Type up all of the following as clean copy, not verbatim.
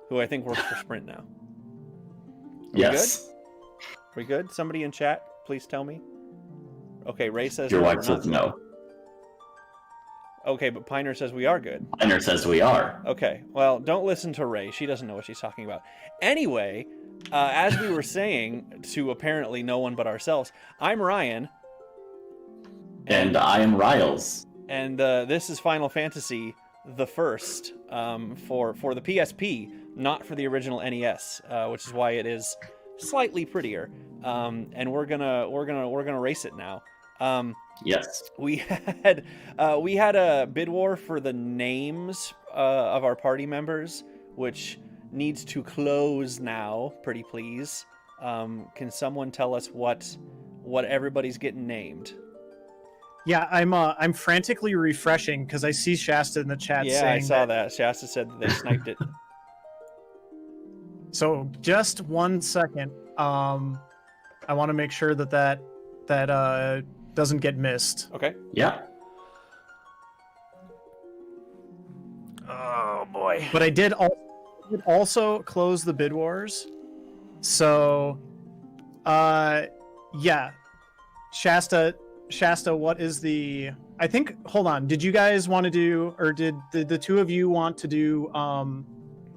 who I think works for Sprint now. Yes. We good? Somebody in chat, please tell me. Okay, Ray says Your no, wife we're not says no. Okay, but Piner says we are good. Piner says we are. Okay, well, don't listen to Ray. She doesn't know what she's talking about. Anyway, as we were saying to apparently no one but ourselves, I'm Ryan. And I am Riles. And this is Final Fantasy the First for the PSP, not for the original NES, which is why it is slightly prettier. And we're gonna race it now. Yes. We had a bid war for the names of our party members, which needs to close now. Pretty please. Can someone tell us what everybody's getting named? Yeah, I'm frantically refreshing because I see Shasta in the chat saying I saw that. Shasta said that they sniped it. So just 1 second. I want to make sure that doesn't get missed. Okay. Yeah. Oh boy. But I did also close the bid wars. So, yeah, Shasta, what is the? I think. Hold on. Did you guys want to do, or did the two of you want to do?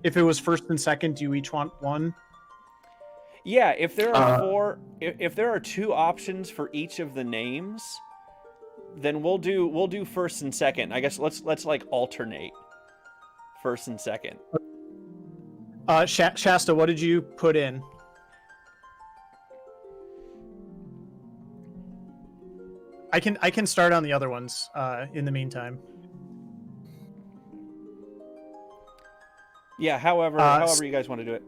If it was first and second, do you each want one? Yeah, if there are if there are two options for each of the names, then we'll do first and second. I guess let's like alternate first and second. Shasta, what did you put in? I can start on the other ones in the meantime. Yeah, however you guys want to do it.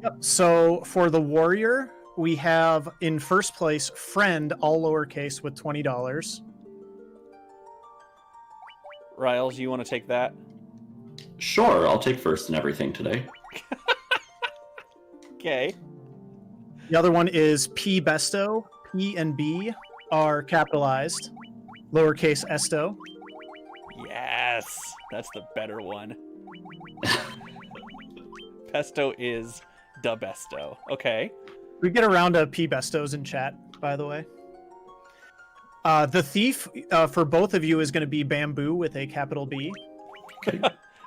Yep. So for the warrior, we have in first place friend, all lowercase, with $20. Riles, you want to take that? Sure, I'll take first and everything today. Okay. The other one is P Besto. P and B are capitalized, lowercase esto. Yes, that's the better one. Pesto is the besto. Okay. We get around to P Bestos in chat, by the way. The thief for both of you is going to be bamboo with a capital B.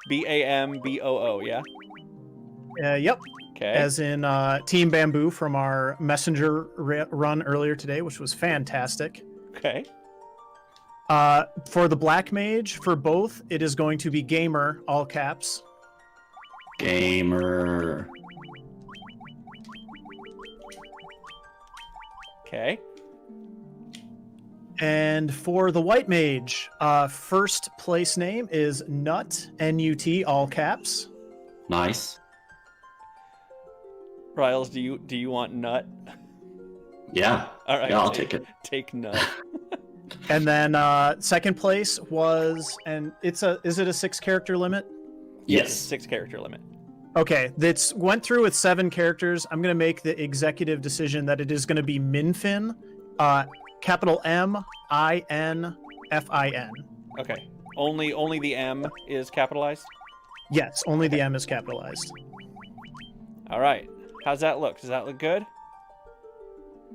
BAMBOO, yeah? Yep. Okay. As in Team Bamboo from our messenger run earlier today, which was fantastic. Okay. For the black mage, for both, it is going to be gamer, all caps. Gamer. Okay. And for the white mage, first place name is Nut, N-U-T, all caps. Nice. Riles, do you want nut? Yeah. All right. Yeah, I'll take it. Take nut. And then second place was, and is it a 6-character limit? Yes. 6-character limit. Okay, that's went through with 7 characters. I'm going to make the executive decision that it is going to be Minfin, capital M-I-N-F-I-N. Okay. Only the M is capitalized? Yes, only the M is capitalized. All right. How's that look? Does that look good?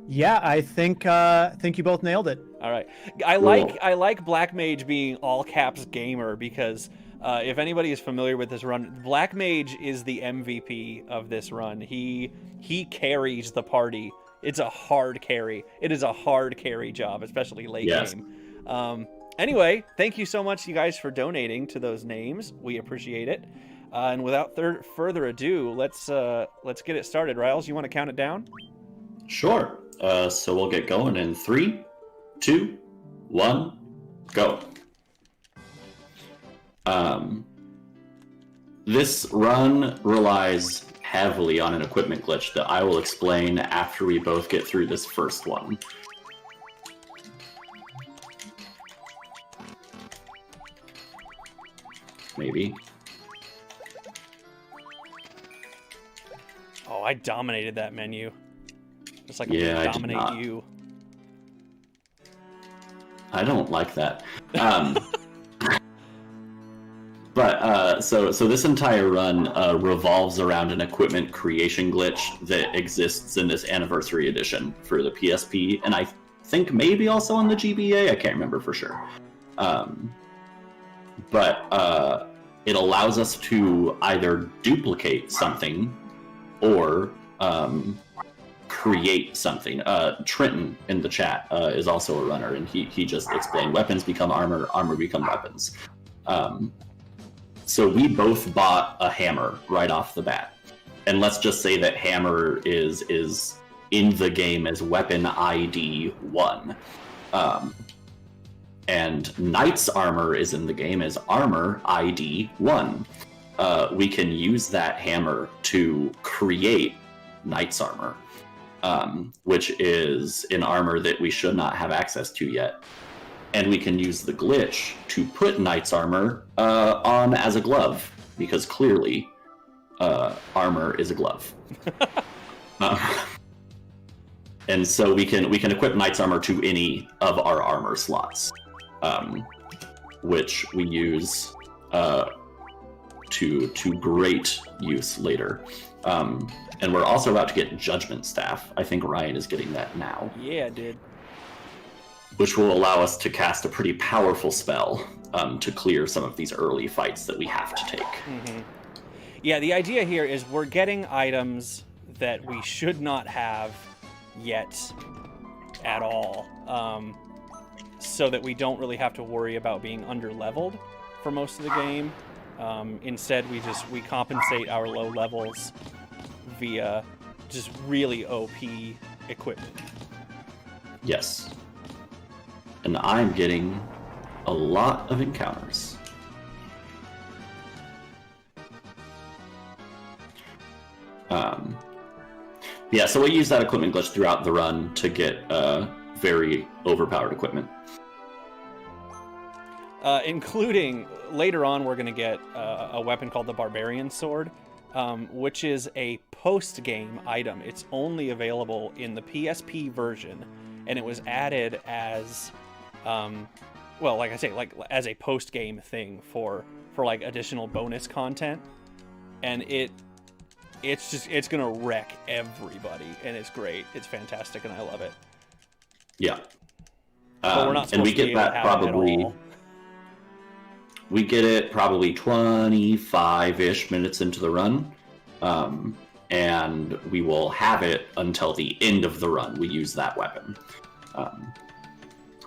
Yeah, I think you both nailed it. All right. I like Black Mage being all caps gamer because if anybody is familiar with this run, Black Mage is the MVP of this run. He carries the party. It's a hard carry. It is a hard carry job, especially late game. Anyway, thank you so much, you guys, for donating to those names. We appreciate it. And without further ado, let's get it started. Riles, you want to count it down? Sure. So we'll get going in 3, 2, 1, go. This run relies heavily on an equipment glitch that I will explain after we both get through this first one. Maybe. Oh, I dominated that menu. Just like Yeah, I I did dominate not. you. I don't like that. But So this entire run revolves around an equipment creation glitch that exists in this anniversary edition for the PSP, and I think maybe also on the GBA. I can't remember for sure. But it allows us to either duplicate something or create something. Trenton in the chat is also a runner, and he just explained weapons become armor, armor become weapons. So we both bought a hammer right off the bat. And let's just say that hammer is in the game as weapon ID 1. And knight's armor is in the game as armor ID 1. We can use that hammer to create knight's armor, which is an armor that we should not have access to yet. And we can use the glitch to put knight's armor on as a glove, because clearly armor is a glove. And so we can equip knight's armor to any of our armor slots, which we use to great use later. And we're also about to get judgment staff. I think Ryan is getting that now. Yeah, dude. Which will allow us to cast a pretty powerful spell to clear some of these early fights that we have to take. Mm-hmm. Yeah, the idea here is we're getting items that we should not have yet at all, so that we don't really have to worry about being under-leveled for most of the game. Instead, we compensate our low levels via just really OP equipment. Yes. And I'm getting a lot of encounters. Yeah, so we use that equipment glitch throughout the run to get very overpowered equipment. Including, later on, we're going to get a weapon called the Barbarian Sword, which is a post-game item. It's only available in the PSP version, and it was added as... well, like I say, like as a post-game thing for like additional bonus content, and it's gonna wreck everybody, and it's great. It's fantastic, and I love it. Yeah, but we're not and we supposed to be get able to that have it at probably. all. We get it probably 25-ish minutes into the run, and we will have it until the end of the run. We use that weapon.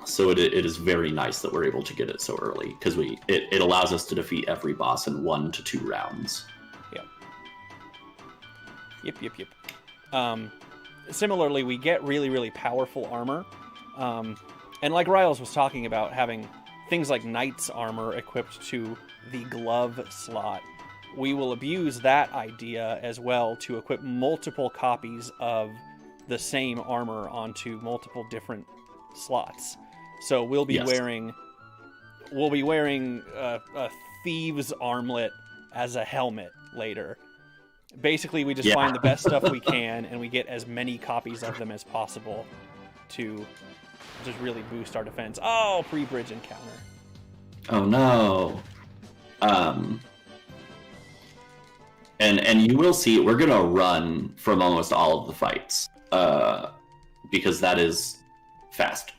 So it is very nice that we're able to get it so early, because it allows us to defeat every boss in 1 to 2 rounds. Yep. Similarly, we get really, really powerful armor. And like Riles was talking about, having things like knight's armor equipped to the glove slot, we will abuse that idea as well to equip multiple copies of the same armor onto multiple different slots. So we'll be wearing a thieves armlet as a helmet later. Basically, we just find the best stuff we can, and we get as many copies of them as possible to just really boost our defense. Oh, pre-bridge encounter. Oh no. And you will see we're gonna run from almost all of the fights, because that is fast.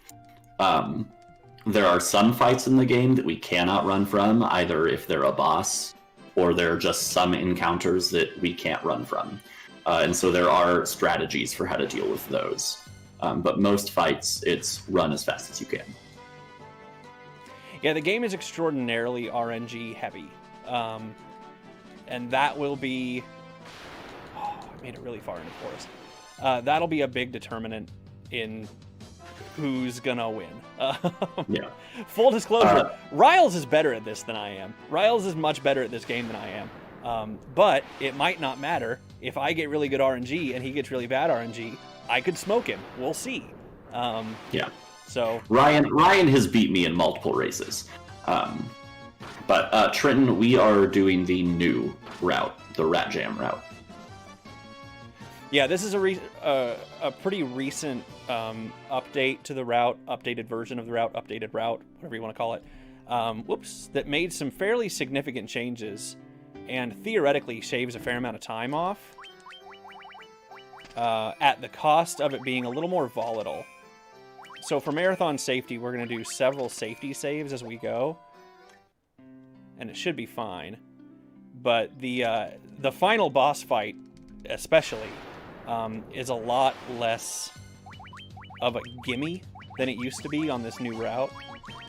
There are some fights in the game that we cannot run from, either if they're a boss or there are just some encounters that we can't run from. And so there are strategies for how to deal with those. But most fights, it's run as fast as you can. Yeah, the game is extraordinarily RNG heavy. And that will be... Oh, I made it really far into forest. That'll be a big determinant in who's gonna win. Yeah. Full disclosure, Riles is better at this than I am. Riles is much better at this game than I am. But it might not matter. If I get really good RNG and he gets really bad RNG, I could smoke him. We'll see. Yeah. So Ryan has beat me in multiple races. But Trenton, we are doing the new route, the Rat Jam route. Yeah, this is a pretty recent update to the route, updated version of the route, updated route, whatever you want to call it. That made some fairly significant changes and theoretically shaves a fair amount of time off, at the cost of it being a little more volatile. So for marathon safety, we're going to do several safety saves as we go, and it should be fine. But the final boss fight, especially, is a lot less of a gimme than it used to be on this new route.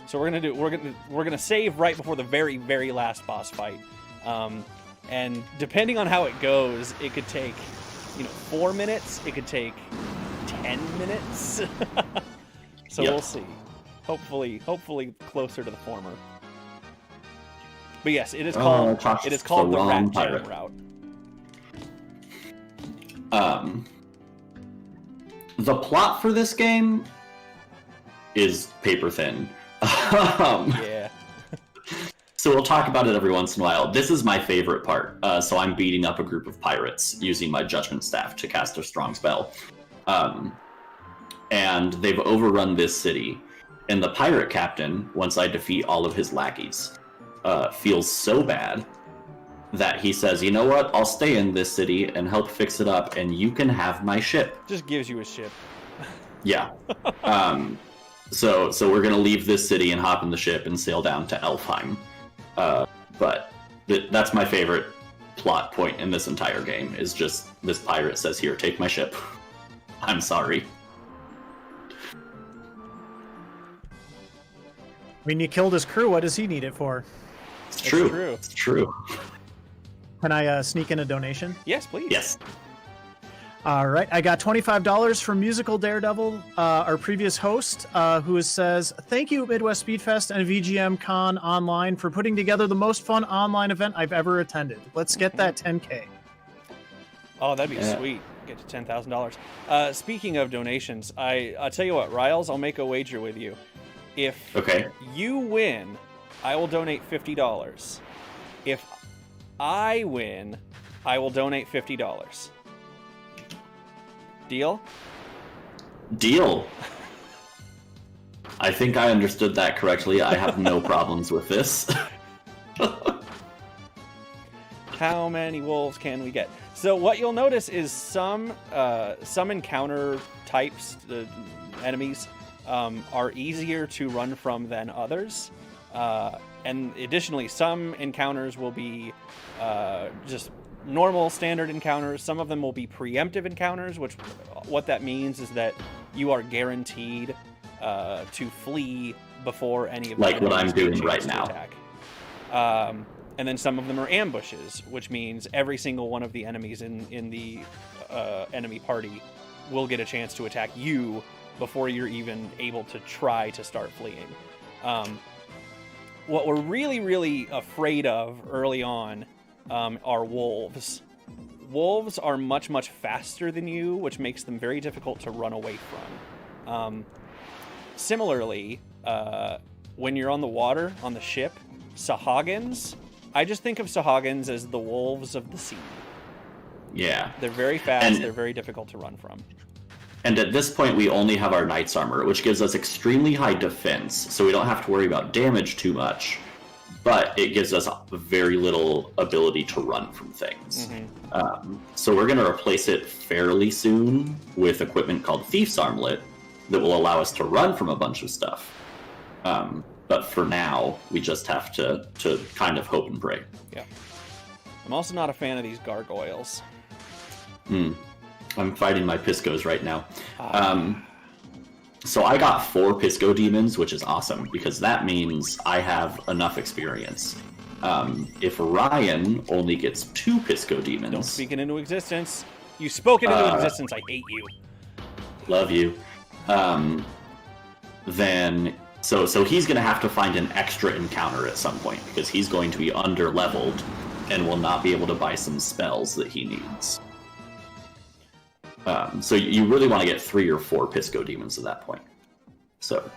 So we're gonna save right before the very, very last boss fight, and depending on how it goes, it could take 4 minutes. It could take 10 minutes. So We'll see. Hopefully closer to the former. But yes, it is called the Rat Jam route. The plot for this game is paper thin. Yeah. So we'll talk about it every once in a while. This is my favorite part. So I'm beating up a group of pirates using my judgment staff to cast a strong spell. And they've overrun this city. And the pirate captain, once I defeat all of his lackeys, feels so bad that he says, you know what, I'll stay in this city and help fix it up, and you can have my ship. Just gives you a ship. Yeah. So we're going to leave this city and hop in the ship and sail down to Elfheim. But that's my favorite plot point in this entire game, is just this pirate says, here, take my ship. I'm sorry. When you killed his crew, what does he need it for? It's true. Can I sneak in a donation? Yes, please. Yes. All right. I got $25 from Musical Daredevil, our previous host, who says, thank you, Midwest Speedfest and VGM Con Online, for putting together the most fun online event I've ever attended. Let's get that 10K. Oh, that'd be sweet. Get to $10,000. Speaking of donations, I'll tell you what, Riles, I'll make a wager with you. If you win, I will donate $50. If I win, I will donate $50. Deal? Deal. I think I understood that correctly. I have no problems with this. How many wolves can we get? So what you'll notice is some encounter types, enemies, are easier to run from than others. And additionally, some encounters will be just normal standard encounters. Some of them will be preemptive encounters, which what that means is that you are guaranteed to flee before any of the like what I'm doing right now. Attack. And then some of them are ambushes, which means every single one of the enemies in the enemy party will get a chance to attack you before you're even able to try to start fleeing. What we're really, really afraid of early on are wolves. Wolves are much, much faster than you, which makes them very difficult to run away from. Similarly, when you're on the water, on the ship, Sahagins, I just think of Sahagins as the wolves of the sea. Yeah. They're very fast, they're very difficult to run from. And at this point, we only have our Knight's Armor, which gives us extremely high defense, so we don't have to worry about damage too much, but it gives us very little ability to run from things. Mm-hmm. So we're going to replace it fairly soon with equipment called Thief's Armlet that will allow us to run from a bunch of stuff. But for now, we just have to kind of hope and pray. Yeah. I'm also not a fan of these gargoyles. I'm fighting my Piscos right now. So I got 4 Pisco demons, which is awesome, because that means I have enough experience. If Ryan only gets 2 Pisco demons... Don't speak it into existence. You spoke it into existence, I hate you. Love you. Then... So he's going to have to find an extra encounter at some point, because he's going to be under-leveled and will not be able to buy some spells that he needs. So you really want to get 3 or 4 Pisco demons at that point. So...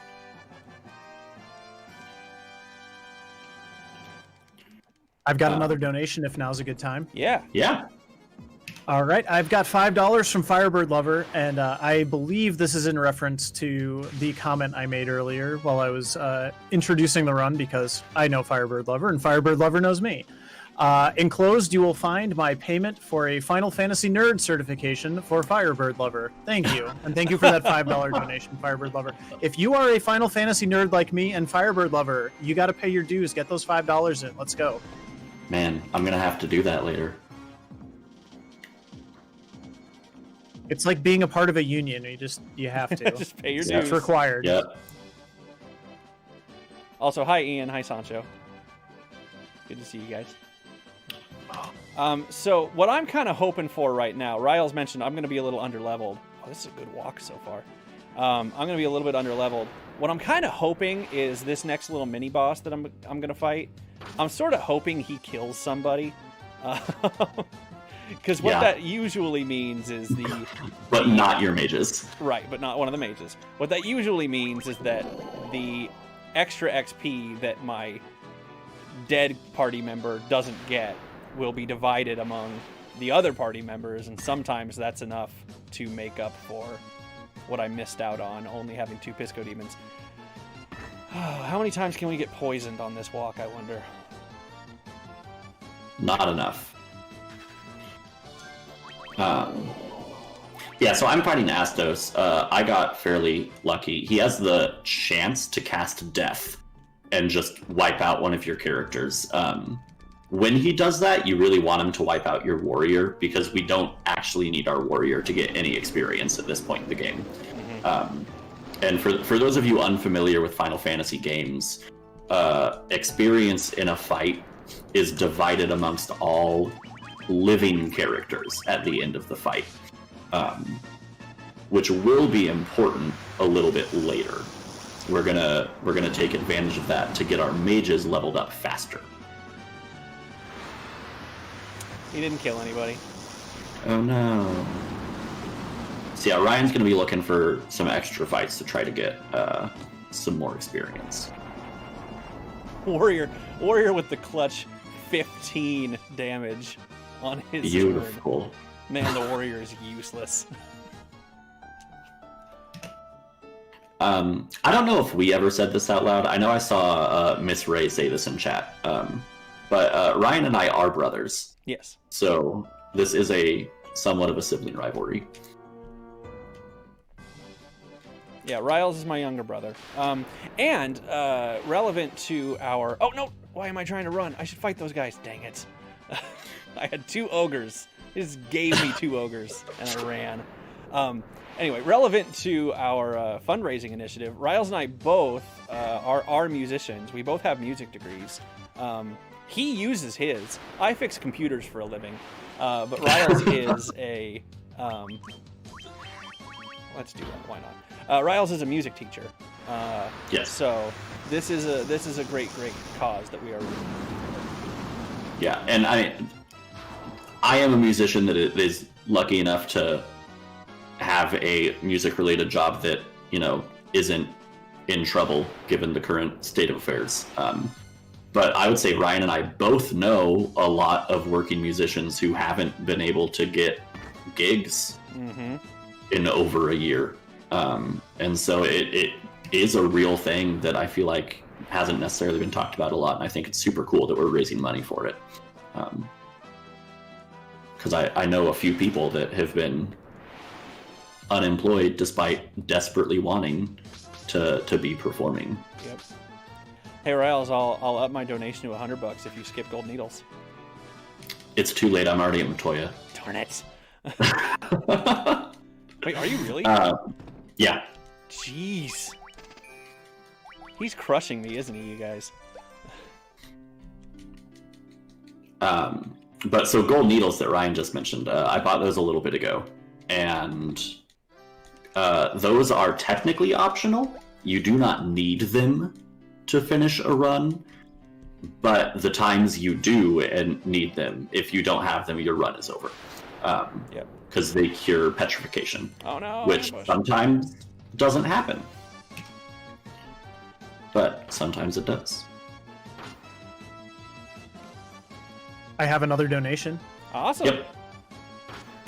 I've got another donation if now's a good time. Yeah. Yeah. All right. I've got $5 from Firebird Lover, and I believe this is in reference to the comment I made earlier while I was introducing the run, because I know Firebird Lover, and Firebird Lover knows me. Enclosed, you will find my payment for a Final Fantasy Nerd certification for Firebird Lover. Thank you. And thank you for that $5 donation, Firebird Lover. If you are a Final Fantasy nerd like me and Firebird Lover, you got to pay your dues. Get those $5 in. Let's go. Man, I'm going to have to do that later. It's like being a part of a union. You have to. Just pay your dues. It's required. Yep. Also, hi Ian, hi Sancho. Good to see you guys. So what I'm kind of hoping for right now, Ryle's mentioned I'm going to be a little underleveled. Oh, this is a good walk so far. I'm going to be a little bit underleveled. What I'm kind of hoping is this next little mini boss that I'm going to fight. I'm sort of hoping he kills somebody. Because what that usually means is the... But not your mages. Right, but not one of the mages. What that usually means is that the extra XP that my dead party member doesn't get will be divided among the other party members, and sometimes that's enough to make up for what I missed out on only having 2 Pisco Demons. How many times can we get poisoned on this walk, I wonder? Not enough. Yeah, so I'm fighting Astos. I got fairly lucky. He has the chance to cast Death and just wipe out one of your characters. When he does that, you really want him to wipe out your warrior, because we don't actually need our warrior to get any experience at this point in the game. And for those of you unfamiliar with Final Fantasy games, experience in a fight is divided amongst all living characters at the end of the fight, which will be important a little bit later. We're gonna take advantage of that to get our mages leveled up faster. He didn't kill anybody. Oh no. So yeah, Ryan's gonna be looking for some extra fights to try to get some more experience. Warrior with the clutch 15 damage on his Beautiful. turn. Man, the warrior is useless. I don't know if we ever said this out loud. I know I saw Miss Ray say this in chat. But Ryan and I are brothers. Yes. So this is a somewhat of a sibling rivalry. Yeah, Riles is my younger brother. And relevant to our... Oh, no! Why am I trying to run? I should fight those guys. Dang it. I had 2 ogres. He just gave me 2 ogres, and I ran. Anyway, relevant to our fundraising initiative, Riles and I both are musicians. We both have music degrees. He uses his. I fix computers for a living. But Riles is a... let's do that. Why not? Riles is a music teacher. Yes. So this is a great cause that we are... Yeah, and I am a musician that is lucky enough to have a music-related job that, isn't in trouble given the current state of affairs. But I would say Ryan and I both know a lot of working musicians who haven't been able to get gigs in over a year. And so it is a real thing that I feel like hasn't necessarily been talked about a lot, and I think it's super cool that we're raising money for it. Because I know a few people that have been unemployed despite desperately wanting to be performing. Yep. Hey Riles, I'll up my donation to $100 if you skip Gold Needles. It's too late. I'm already at Matoya. Darn it. Wait, are you really? Yeah. Jeez. He's crushing me, isn't he, you guys? But so Gold Needles that Ryan just mentioned, I bought those a little bit ago, and those are technically optional. You do not need them to finish a run, but the times you do and need them, if you don't have them, your run is over. Yep. Because they cure petrification. Oh no! Which sometimes doesn't happen. But sometimes it does. I have another donation. Awesome. Yep.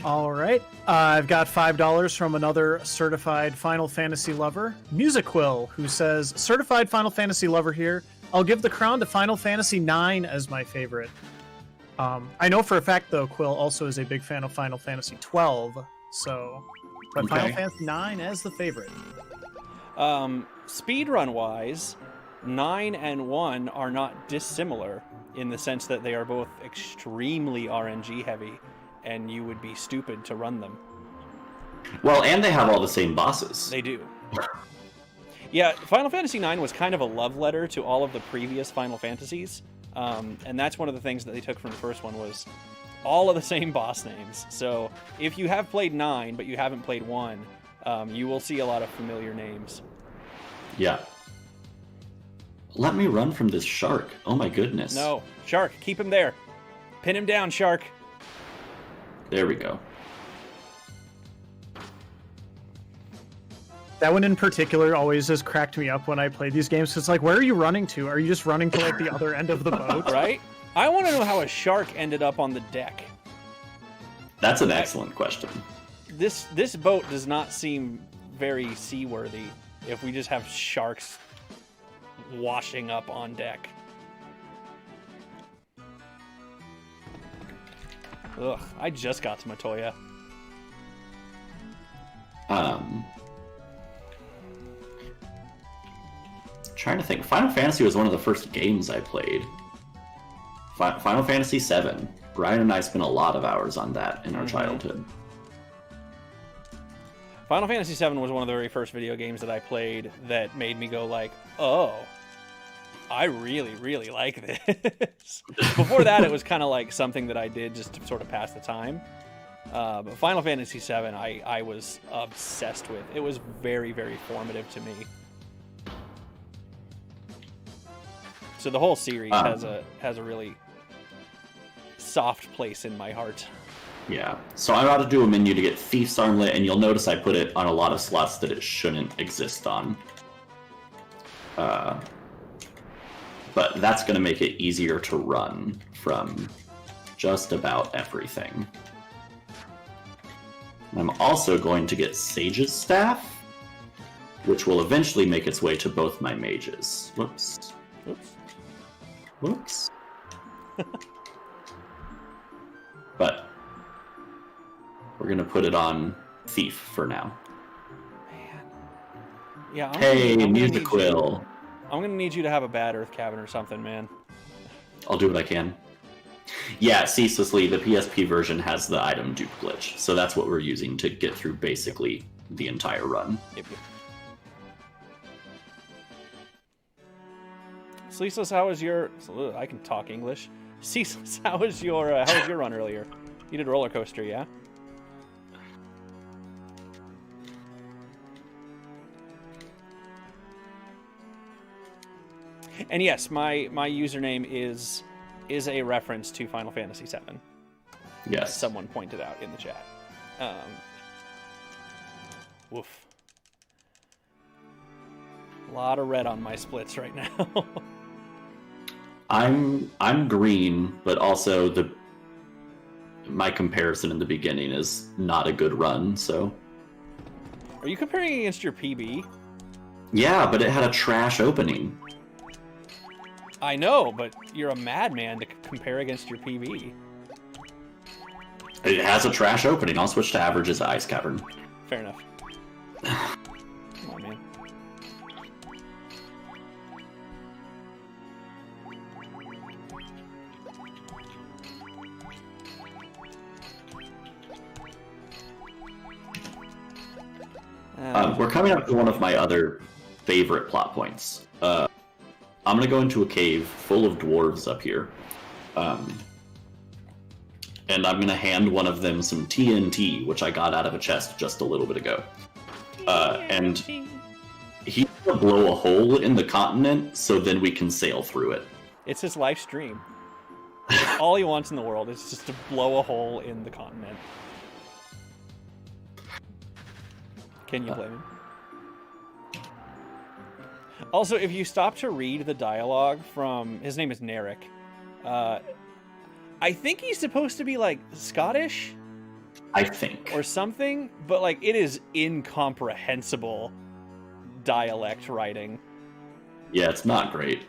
All right. I've got $5 from another certified Final Fantasy lover, Musiquill, who says, certified Final Fantasy lover here. I'll give the crown to Final Fantasy IX as my favorite. I know for a fact though, Quill also is a big fan of Final Fantasy 12, so but Okay. Final Fantasy 9 as the favorite. Speedrun wise, 9 and 1 are not dissimilar in the sense that they are both extremely RNG heavy, and you would be stupid to run them. Well, and they have all the same bosses. They do. Yeah, Final Fantasy IX was kind of a love letter to all of the previous Final Fantasies, and that's one of the things that they took from the first one was all of the same boss names. So if you have played 9 but you haven't played 1, you will see a lot of familiar names. Yeah. Let me run from this shark. Oh my goodness. No, Shark, keep him there. Pin him down, Shark. There we go. That one in particular always has cracked me up when I play these games. It's like, where are you running to? Are you just running to like the other end of the boat? Right? I want to know how a shark ended up on the deck. That's an excellent question. This boat does not seem very seaworthy if we just have sharks washing up on deck. Ugh, I just got to Matoya. Trying to think. Final Fantasy was one of the first games I played. Final Fantasy VII. Ryan and I spent a lot of hours on that in our childhood. Final Fantasy VII was one of the very first video games that I played that made me go like, oh, I really, really like this. Before that, it was kind of like something that I did just to sort of pass the time. But Final Fantasy VII, I was obsessed with. It was very, very formative to me. So the whole series has a really soft place in my heart. Yeah. So I'm about to do a menu to get Thief's Armlet, and you'll notice I put it on a lot of slots that it shouldn't exist on. But that's going to make it easier to run from just about everything. I'm also going to get Sage's Staff, which will eventually make its way to both my mages. Whoops. Oops. Whoops. But we're going to put it on Thief for now. Man. Yeah. Hey, I'm Music Quill. I'm going to need you to have a bad Earth Cabin or something, man. I'll do what I can. Yeah, ceaselessly, the PSP version has the item dupe glitch, so that's what we're using to get through basically the entire run. Yep. Ceaseless, how was your... I can talk English. Ceaseless, how was your run earlier? You did roller coaster, yeah? And yes, my username is a reference to Final Fantasy VII. Yes. Someone pointed out in the chat. Woof. A lot of red on my splits right now. I'm green, but also my comparison in the beginning is not a good run, so... Are you comparing against your PB? Yeah, but it had a trash opening. I know, but you're a madman to compare against your PB. It has a trash opening. I'll switch to average as Ice Cavern. Fair enough. Come on, man. We're coming up to one of my other favorite plot points. I'm going to go into a cave full of dwarves up here. And I'm going to hand one of them some TNT, which I got out of a chest just a little bit ago. And he's going to blow a hole in the continent so then we can sail through it. It's his life stream. All he wants in the world is just to blow a hole in the continent. Can you blame him? Also, if you stop to read the dialogue from... His name is Narek. I think he's supposed to be, like, Scottish? I think. Or something, but, like, it is incomprehensible dialect writing. Yeah, it's not great.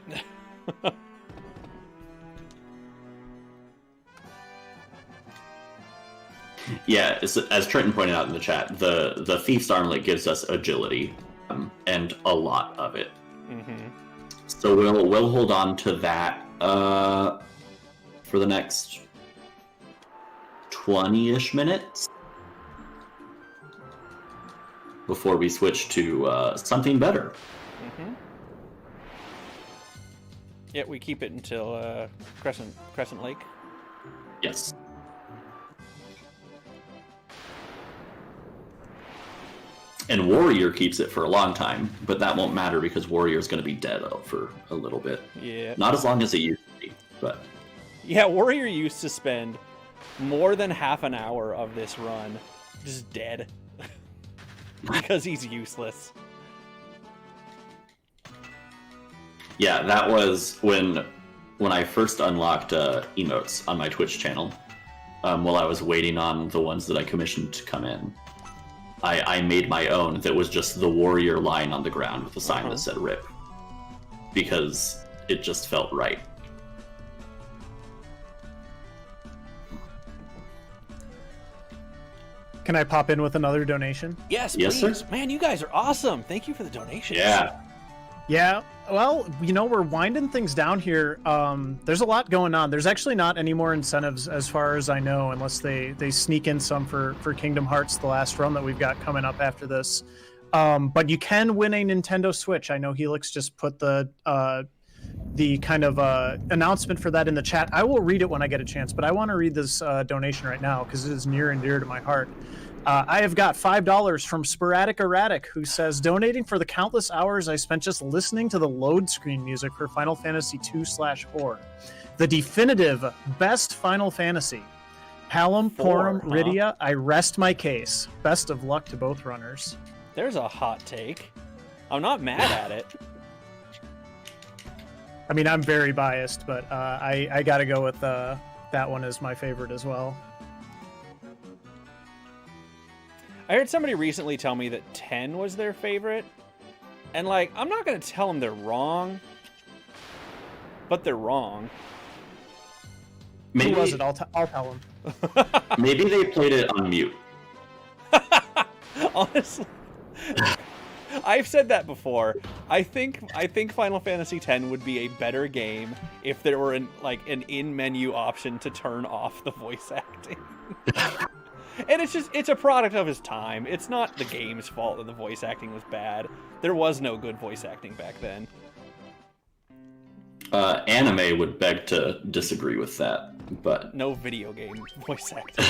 Yeah, as Trenton pointed out in the chat, the Thief's Armlet gives us agility, and a lot of it. Mm-hmm. So we'll hold on to that for the next 20-ish minutes before we switch to something better. Mm-hmm. Yeah, we keep it until Crescent Lake. Yes. And Warrior keeps it for a long time, but that won't matter because Warrior's going to be dead for a little bit. Yeah. Not as long as it used to be, but... Yeah, Warrior used to spend more than half an hour of this run just dead. Because he's useless. Yeah, that was when I first unlocked emotes on my Twitch channel. While I was waiting on the ones that I commissioned to come in. I made my own that was just the Warrior lying on the ground with a sign that said RIP. Because it just felt right. Can I pop in with another donation? Yes, Yes, please. sir. Man, you guys are awesome. Thank you for the donations. Yeah. Yeah, well, we're winding things down here. There's a lot going on. There's actually not any more incentives as far as I know, unless they sneak in some for Kingdom Hearts, the last run that we've got coming up after this. But you can win a Nintendo Switch. I know Helix just put the kind of announcement for that in the chat. I will read it when I get a chance, but I want to read this donation right now because it is near and dear to my heart. I have got $5 from Sporadic Erratic, who says, donating for the countless hours I spent just listening to the load screen music for Final Fantasy II/4. The definitive best Final Fantasy. Palom, Porum, Rydia, I rest my case. Best of luck to both runners. There's a hot take. I'm not mad at it. I mean, I'm very biased, but I got to go with that one as my favorite as well. I heard somebody recently tell me that 10 was their favorite. And, like, I'm not going to tell them they're wrong. But they're wrong. Maybe, Who was it? I'll tell him. maybe they played it on mute. Honestly. I've said that before. I think Final Fantasy X would be a better game if there were an in-menu option to turn off the voice acting. And it's a product of his time. It's not the game's fault that the voice acting was bad. There was no good voice acting back then. Anime would beg to disagree with that, but... No video game voice acting.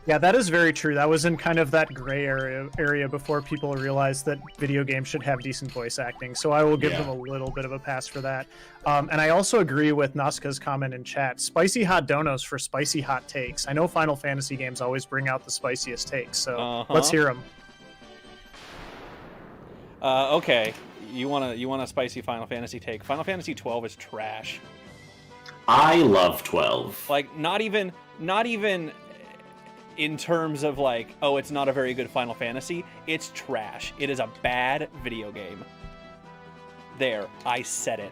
Yeah, that is very true. That was in kind of that gray area before people realized that video games should have decent voice acting. So I will give them a little bit of a pass for that. And I also agree with Nazca's comment in chat. Spicy hot donos for spicy hot takes. I know Final Fantasy games always bring out the spiciest takes, so let's hear them. Okay, you want a spicy Final Fantasy take? Final Fantasy 12 is trash. I love 12. Like not even in terms of like, oh, it's not a very good Final Fantasy. It's trash. It is a bad video game. There, I said it.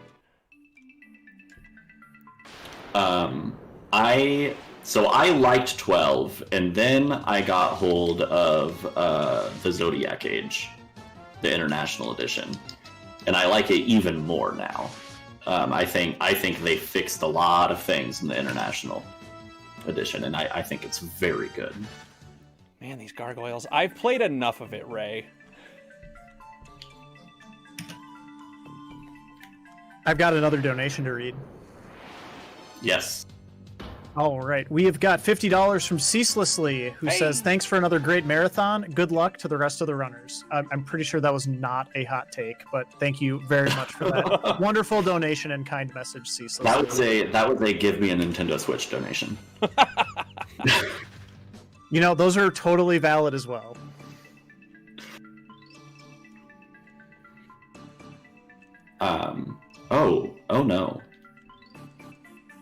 I liked 12, and then I got hold of the Zodiac Age, the International Edition, and I like it even more now. I think they fixed a lot of things in the International Edition, and I think it's very good. Man, these gargoyles. I've played enough of it, Ray. I've got another donation to read. Yes. All right. We have got $50 from Ceaselessly, who says, thanks for another great marathon. Good luck to the rest of the runners. I'm pretty sure that was not a hot take, but thank you very much for that wonderful donation and kind message, Ceaselessly. That was a give me a Nintendo Switch donation. You know, those are totally valid as well. Oh no.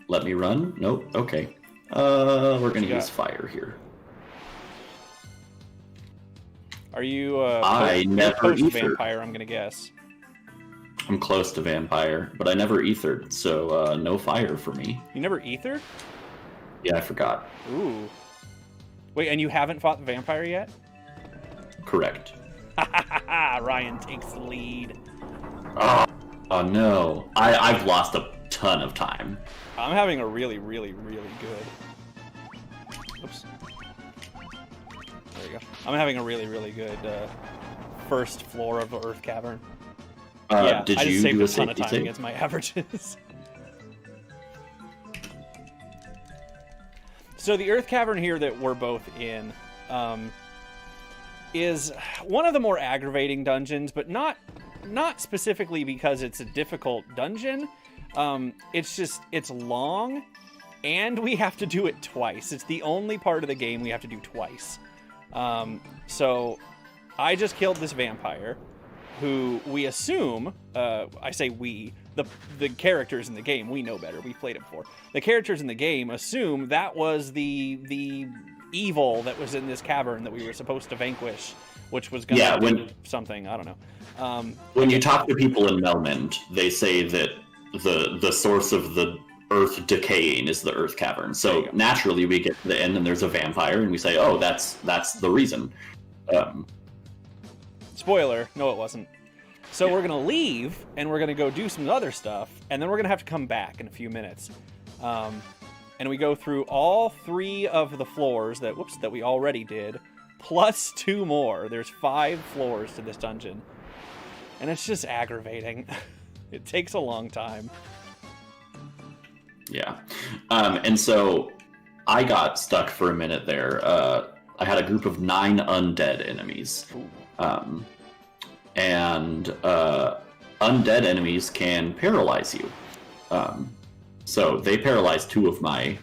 Let me run? Nope. Okay. We're gonna use fire here. Are you I never post either. vampire? I'm gonna guess. I'm close to vampire, but I never ethered, so no fire for me. You never ether? Yeah, I forgot. Ooh. Wait, and you haven't fought the vampire yet? Correct. Ryan takes the lead. Oh no. I've lost a ton of time. I'm having a really, really, really good... Oops. There you go. I'm having a really, really good first floor of the Earth Cavern. Yeah, did I just you saved do a a ton of safety time save? against my averages. So the Earth Cavern here that we're both in is one of the more aggravating dungeons, but not specifically because it's a difficult dungeon. It's long, and we have to do it twice. It's the only part of the game we have to do twice. So I just killed this vampire, who we assume, I say we, the characters in the game, we know better, we've played it before. The characters in the game assume that was the evil that was in this cavern that we were supposed to vanquish, which was going to do something, I don't know. When you talk to people in Melmond, they say that the source of the earth decaying is the Earth Cavern. So naturally we get to the end and there's a vampire and we say, oh, that's the reason. Spoiler, no it wasn't. So we're going to leave, and we're going to go do some other stuff, and then we're going to have to come back in a few minutes. And we go through all 3 of the floors that we already did, plus 2 more. There's 5 floors to this dungeon. And it's just aggravating. It takes a long time. Yeah. And so I got stuck for a minute there. I had a group of 9 undead enemies. And undead enemies can paralyze you. So they paralyzed 2 of my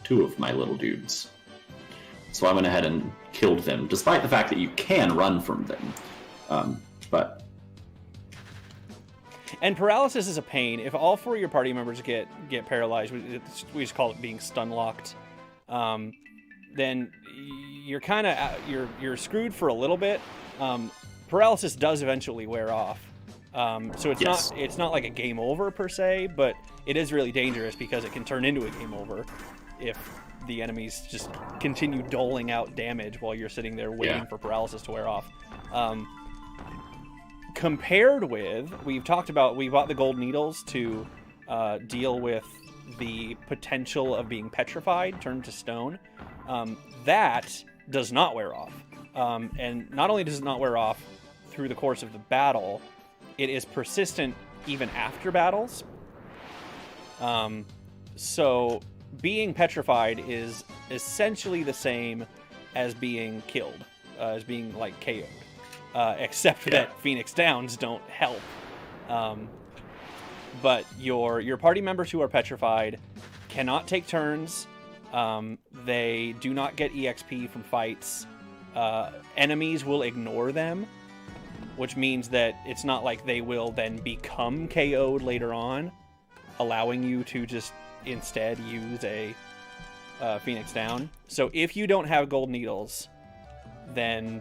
little dudes. So I went ahead and killed them, despite the fact that you can run from them. And paralysis is a pain. If all 4 of your party members get paralyzed, we just call it being stun locked. Then you're kind of you're screwed for a little bit. Paralysis does eventually wear off, so it's not like a game over per se, but it is really dangerous because it can turn into a game over if the enemies just continue doling out damage while you're sitting there waiting for paralysis to wear off. Compared with, we bought the gold needles to deal with the potential of being petrified, turned to stone. That does not wear off, and not only does it not wear off through the course of the battle, it is persistent even after battles. So being petrified is essentially the same as being killed, as being like KO'd, except that Phoenix Downs don't help. But your party members who are petrified cannot take turns. They do not get EXP from fights. Enemies will ignore them, which means that it's not like they will then become KO'd later on, allowing you to just instead use a Phoenix Down. So if you don't have gold needles, then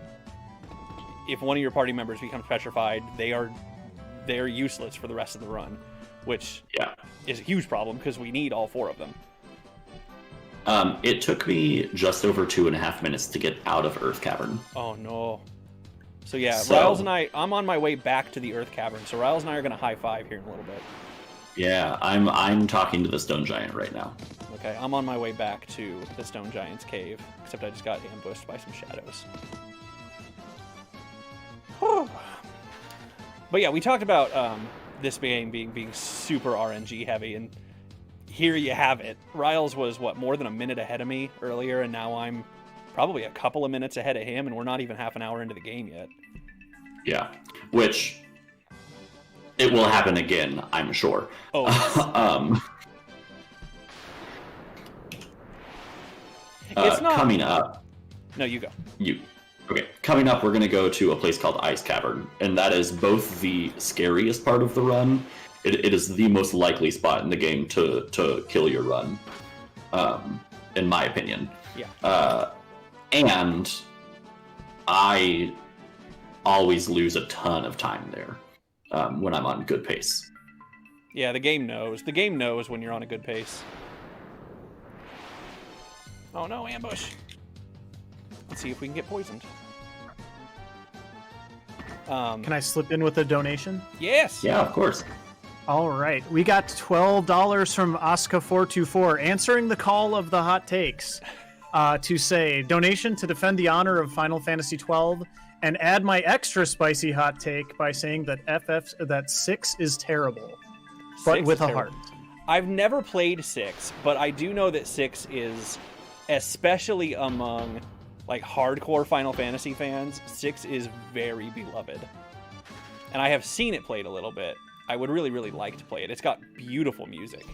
if one of your party members becomes petrified, they're useless for the rest of the run, which is a huge problem because we need all 4 of them. It took me just over 2.5 minutes to get out of Earth Cavern. Oh no. So Riles and I'm on my way back to the Earth Cavern, so Riles and I are going to high five here in a little bit. Yeah, I'm talking to the Stone Giant right now. Okay, I'm on my way back to the Stone Giant's cave, except I just got ambushed by some shadows. But yeah, we talked about this game being super RNG heavy, and here you have it. Riles was, more than a minute ahead of me earlier, and now I'm probably a couple of minutes ahead of him, and we're not even half an hour into the game yet. Yeah, which it will happen again, I'm sure. Oh. It's not... Coming up... No, you go. Okay, coming up, we're going to go to a place called Ice Cavern, and that is both the scariest part of the run. It is the most likely spot in the game to kill your run, in my opinion. Yeah. And I always lose a ton of time there. when I'm on good pace. Yeah, the game knows. The game knows when you're on a good pace. Oh no, ambush. Let's see if we can get poisoned. Can I slip in with a donation? Yes. Yeah, of course. All right. We got $12 from Asuka424 answering the call of the hot takes to say donation to defend the honor of Final Fantasy XII and add my extra spicy hot take by saying that 6 is terrible, but 6 with is a terrible. heart. I've never played 6, but I do know that 6 is, especially among like hardcore Final Fantasy fans, 6 is very beloved. And I have seen it played a little bit. I would really, really like to play it. It's got beautiful music.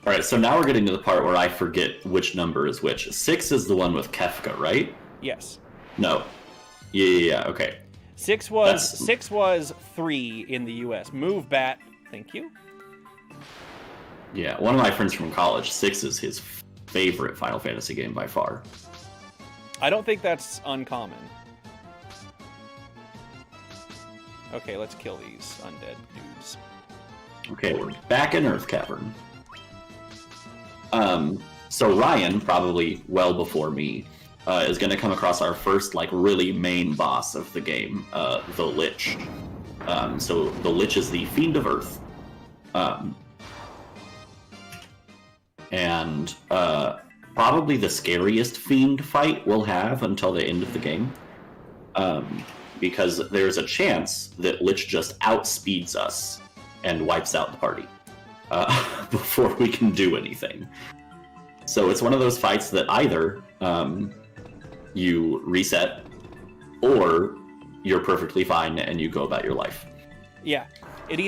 All right, so now we're getting to the part where I forget which number is which. 6 is the one with Kefka, right? Yes. No. Yeah, okay. 6 was 3 in the US. Move, Bat. Thank you. Yeah, one of my friends from college, 6 is his favorite Final Fantasy game by far. I don't think that's uncommon. Okay, let's kill these undead dudes. Okay, we're back in Earth Cavern. So Ryan, probably well before me, is going to come across our first, like, really main boss of the game, the Lich. So the Lich is the Fiend of Earth. And probably the scariest Fiend fight we'll have until the end of the game. Because there's a chance that Lich just outspeeds us and wipes out the party before we can do anything. So it's one of those fights that either you reset or you're perfectly fine and you go about your life. Yeah, it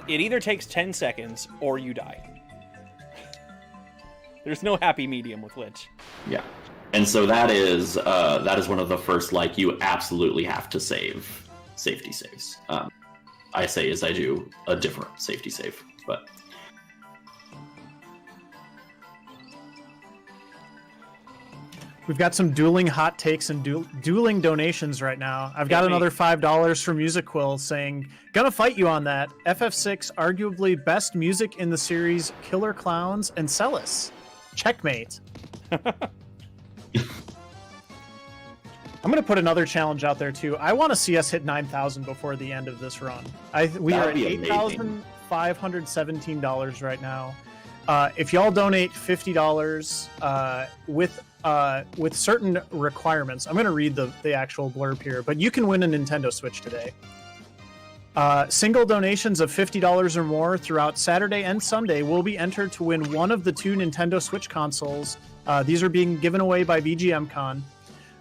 either takes 10 seconds or you die. There's no happy medium with Lich. Yeah. And so that is one of the first, like, you absolutely have to save safety saves. I say as I do a different safety save, but We've got some dueling hot takes and dueling donations right now. I've got another $5 from Music Quill saying, gonna fight you on that. FF6, arguably best music in the series, Killer Clowns and Celis. Checkmate. I'm going to put another challenge out there, too. I want to see us hit 9,000 before the end of this run. We are at $8,517 right now. If y'all donate $50 with certain requirements, I'm going to read the actual blurb here, but you can win a Nintendo Switch today. Single donations of $50 or more throughout Saturday and Sunday will be entered to win one of the 2 Nintendo Switch consoles. These are being given away by VGMCon.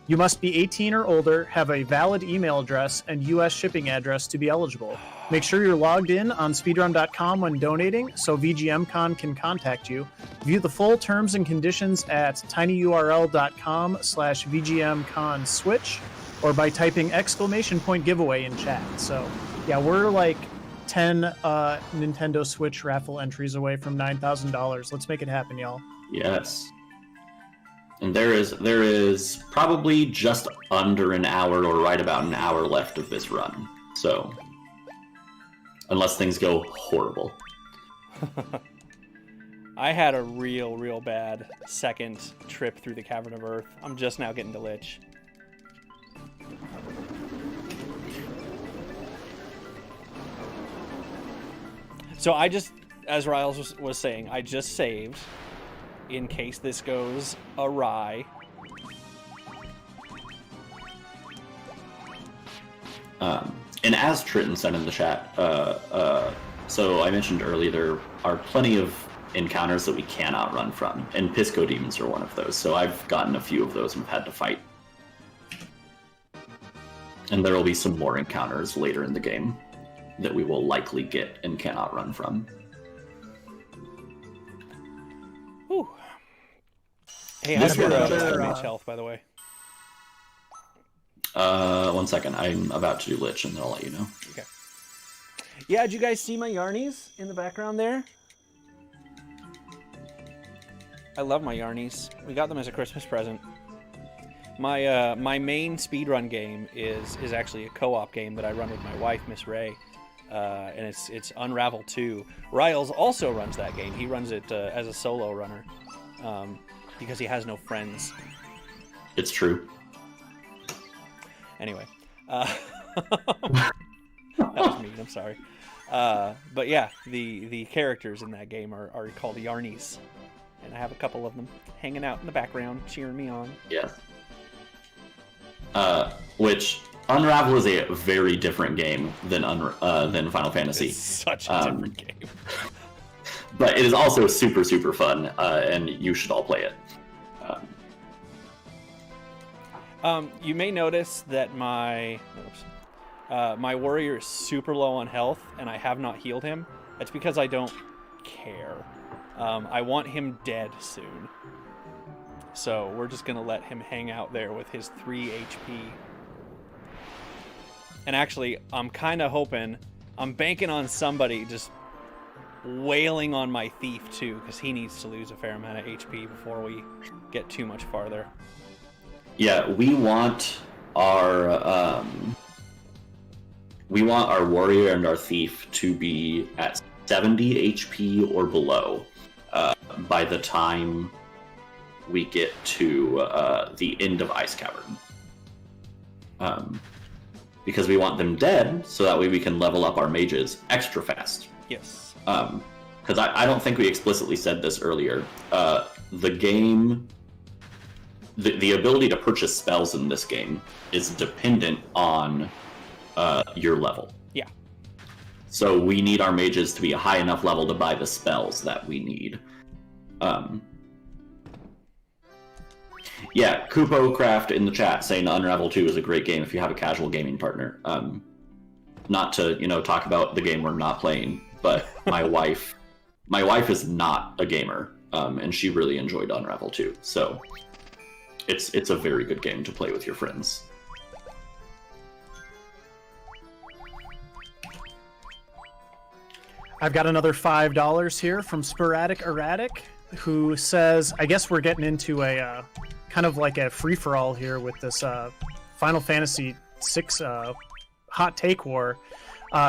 You must be 18 or older, have a valid email address, and U.S. shipping address to be eligible. Make sure you're logged in on speedrun.com when donating so VGMCon can contact you. View the full terms and conditions at tinyurl.com/VGMConSwitch or by typing !giveaway in chat. So, yeah, we're like 10 Nintendo Switch raffle entries away from $9,000. Let's make it happen, y'all. yes. And there is probably just under an hour or right about an hour left of this run. So, unless things go horrible. I had a real bad second trip through the Cavern of Earth. I'm just now getting to Lich. So I just, as Riles was saying, I just saved in case this goes awry. And as Triton said in the chat, so I mentioned earlier there are plenty of encounters that we cannot run from, and Pisco Demons are one of those. So I've gotten a few of those and have had to fight. And there will be some more encounters later in the game that we will likely get and cannot run from. Whew. Hey, This how's your one, mage health, by the way? 1 second. I'm about to do Lich, and then I'll let you know. Okay. Yeah, did you guys see my Yarnies in the background there? I love my Yarnies. We got them as a Christmas present. My main speedrun game is actually a co-op game that I run with my wife, Miss Ray, and it's Unravel 2. Riles also runs that game. He runs it as a solo runner because he has no friends. It's true. Anyway, that was mean. I'm sorry. But yeah, the characters in that game are called Yarnies, and I have a couple of them hanging out in the background, cheering me on. Yes. Which Unravel is a very different game than Final Fantasy. It's such a different game. But it is also super, super fun, and you should all play it. You may notice that my warrior is super low on health, and I have not healed him. That's because I don't care. I want him dead soon. So we're just going to let him hang out there with his 3 HP. And actually, I'm kind of hoping, I'm banking on somebody just wailing on my thief too, because he needs to lose a fair amount of HP before we get too much farther. Yeah, we want our warrior and our thief to be at 70 HP or below by the time we get to the end of Ice Cavern. Because we want them dead, so that way we can level up our mages extra fast. Yes. Because I don't think we explicitly said this earlier. The game... The ability to purchase spells in this game is dependent on your level. Yeah. So we need our mages to be a high enough level to buy the spells that we need. Yeah, Kupo Craft in the chat saying Unravel 2 is a great game if you have a casual gaming partner. Not to, talk about the game we're not playing, but my wife is not a gamer, and she really enjoyed Unravel 2. So it's a very good game to play with your friends. I've got another $5 here from Sporadic Erratic, who says, I guess we're getting into a kind of like a free-for-all here with this Final Fantasy VI hot take war.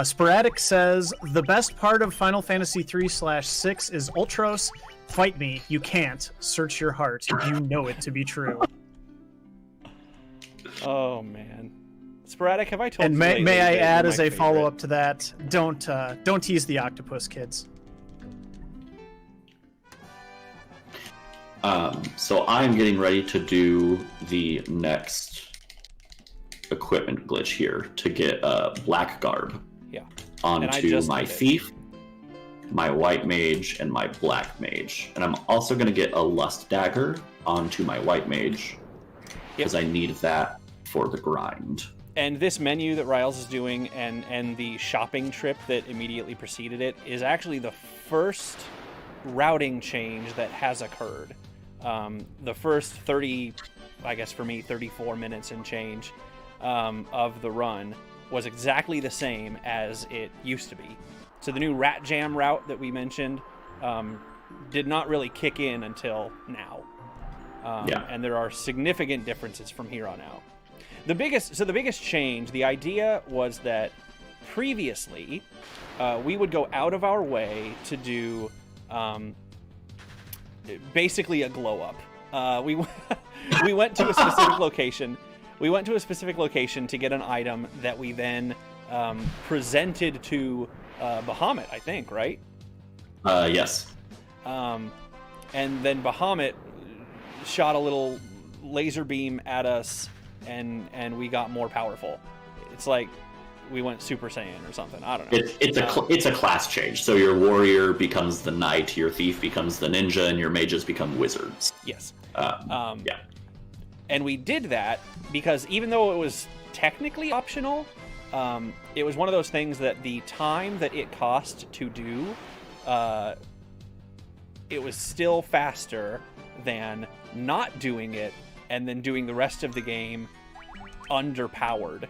Sporadic says, the best part of Final Fantasy 3/6 is Ultros. Fight me. You can't. Search your heart. You know it to be true. Oh, man. Sporadic, have I told And you may lately I that add you're as my a favorite? follow-up to that, don't tease the octopus, kids. So I'm getting ready to do the next equipment glitch here to get Black Garb onto my thief, my white mage, and my black mage. And I'm also going to get a Lust Dagger onto my white mage because I need that for the grind. And this menu that Riles is doing and the shopping trip that immediately preceded it is actually the first routing change that has occurred. The first 30, I guess for me, 34 minutes and change of the run was exactly the same as it used to be. So the new Rat Jam route that we mentioned did not really kick in until now. And there are significant differences from here on out. The biggest change, the idea was that previously we would go out of our way to do basically a glow up. We went to a specific location. We went to a specific location to get an item that we then presented to Bahamut, I think, right? Yes. And then Bahamut shot a little laser beam at us, and we got more powerful. It's like we went Super Saiyan or something. I don't know. It's a class change. So your warrior becomes the knight, your thief becomes the ninja, and your mages become wizards. Yes. Yeah. And we did that because even though it was technically optional, it was one of those things that the time that it cost to do, it was still faster than not doing it and then doing the rest of the game underpowered.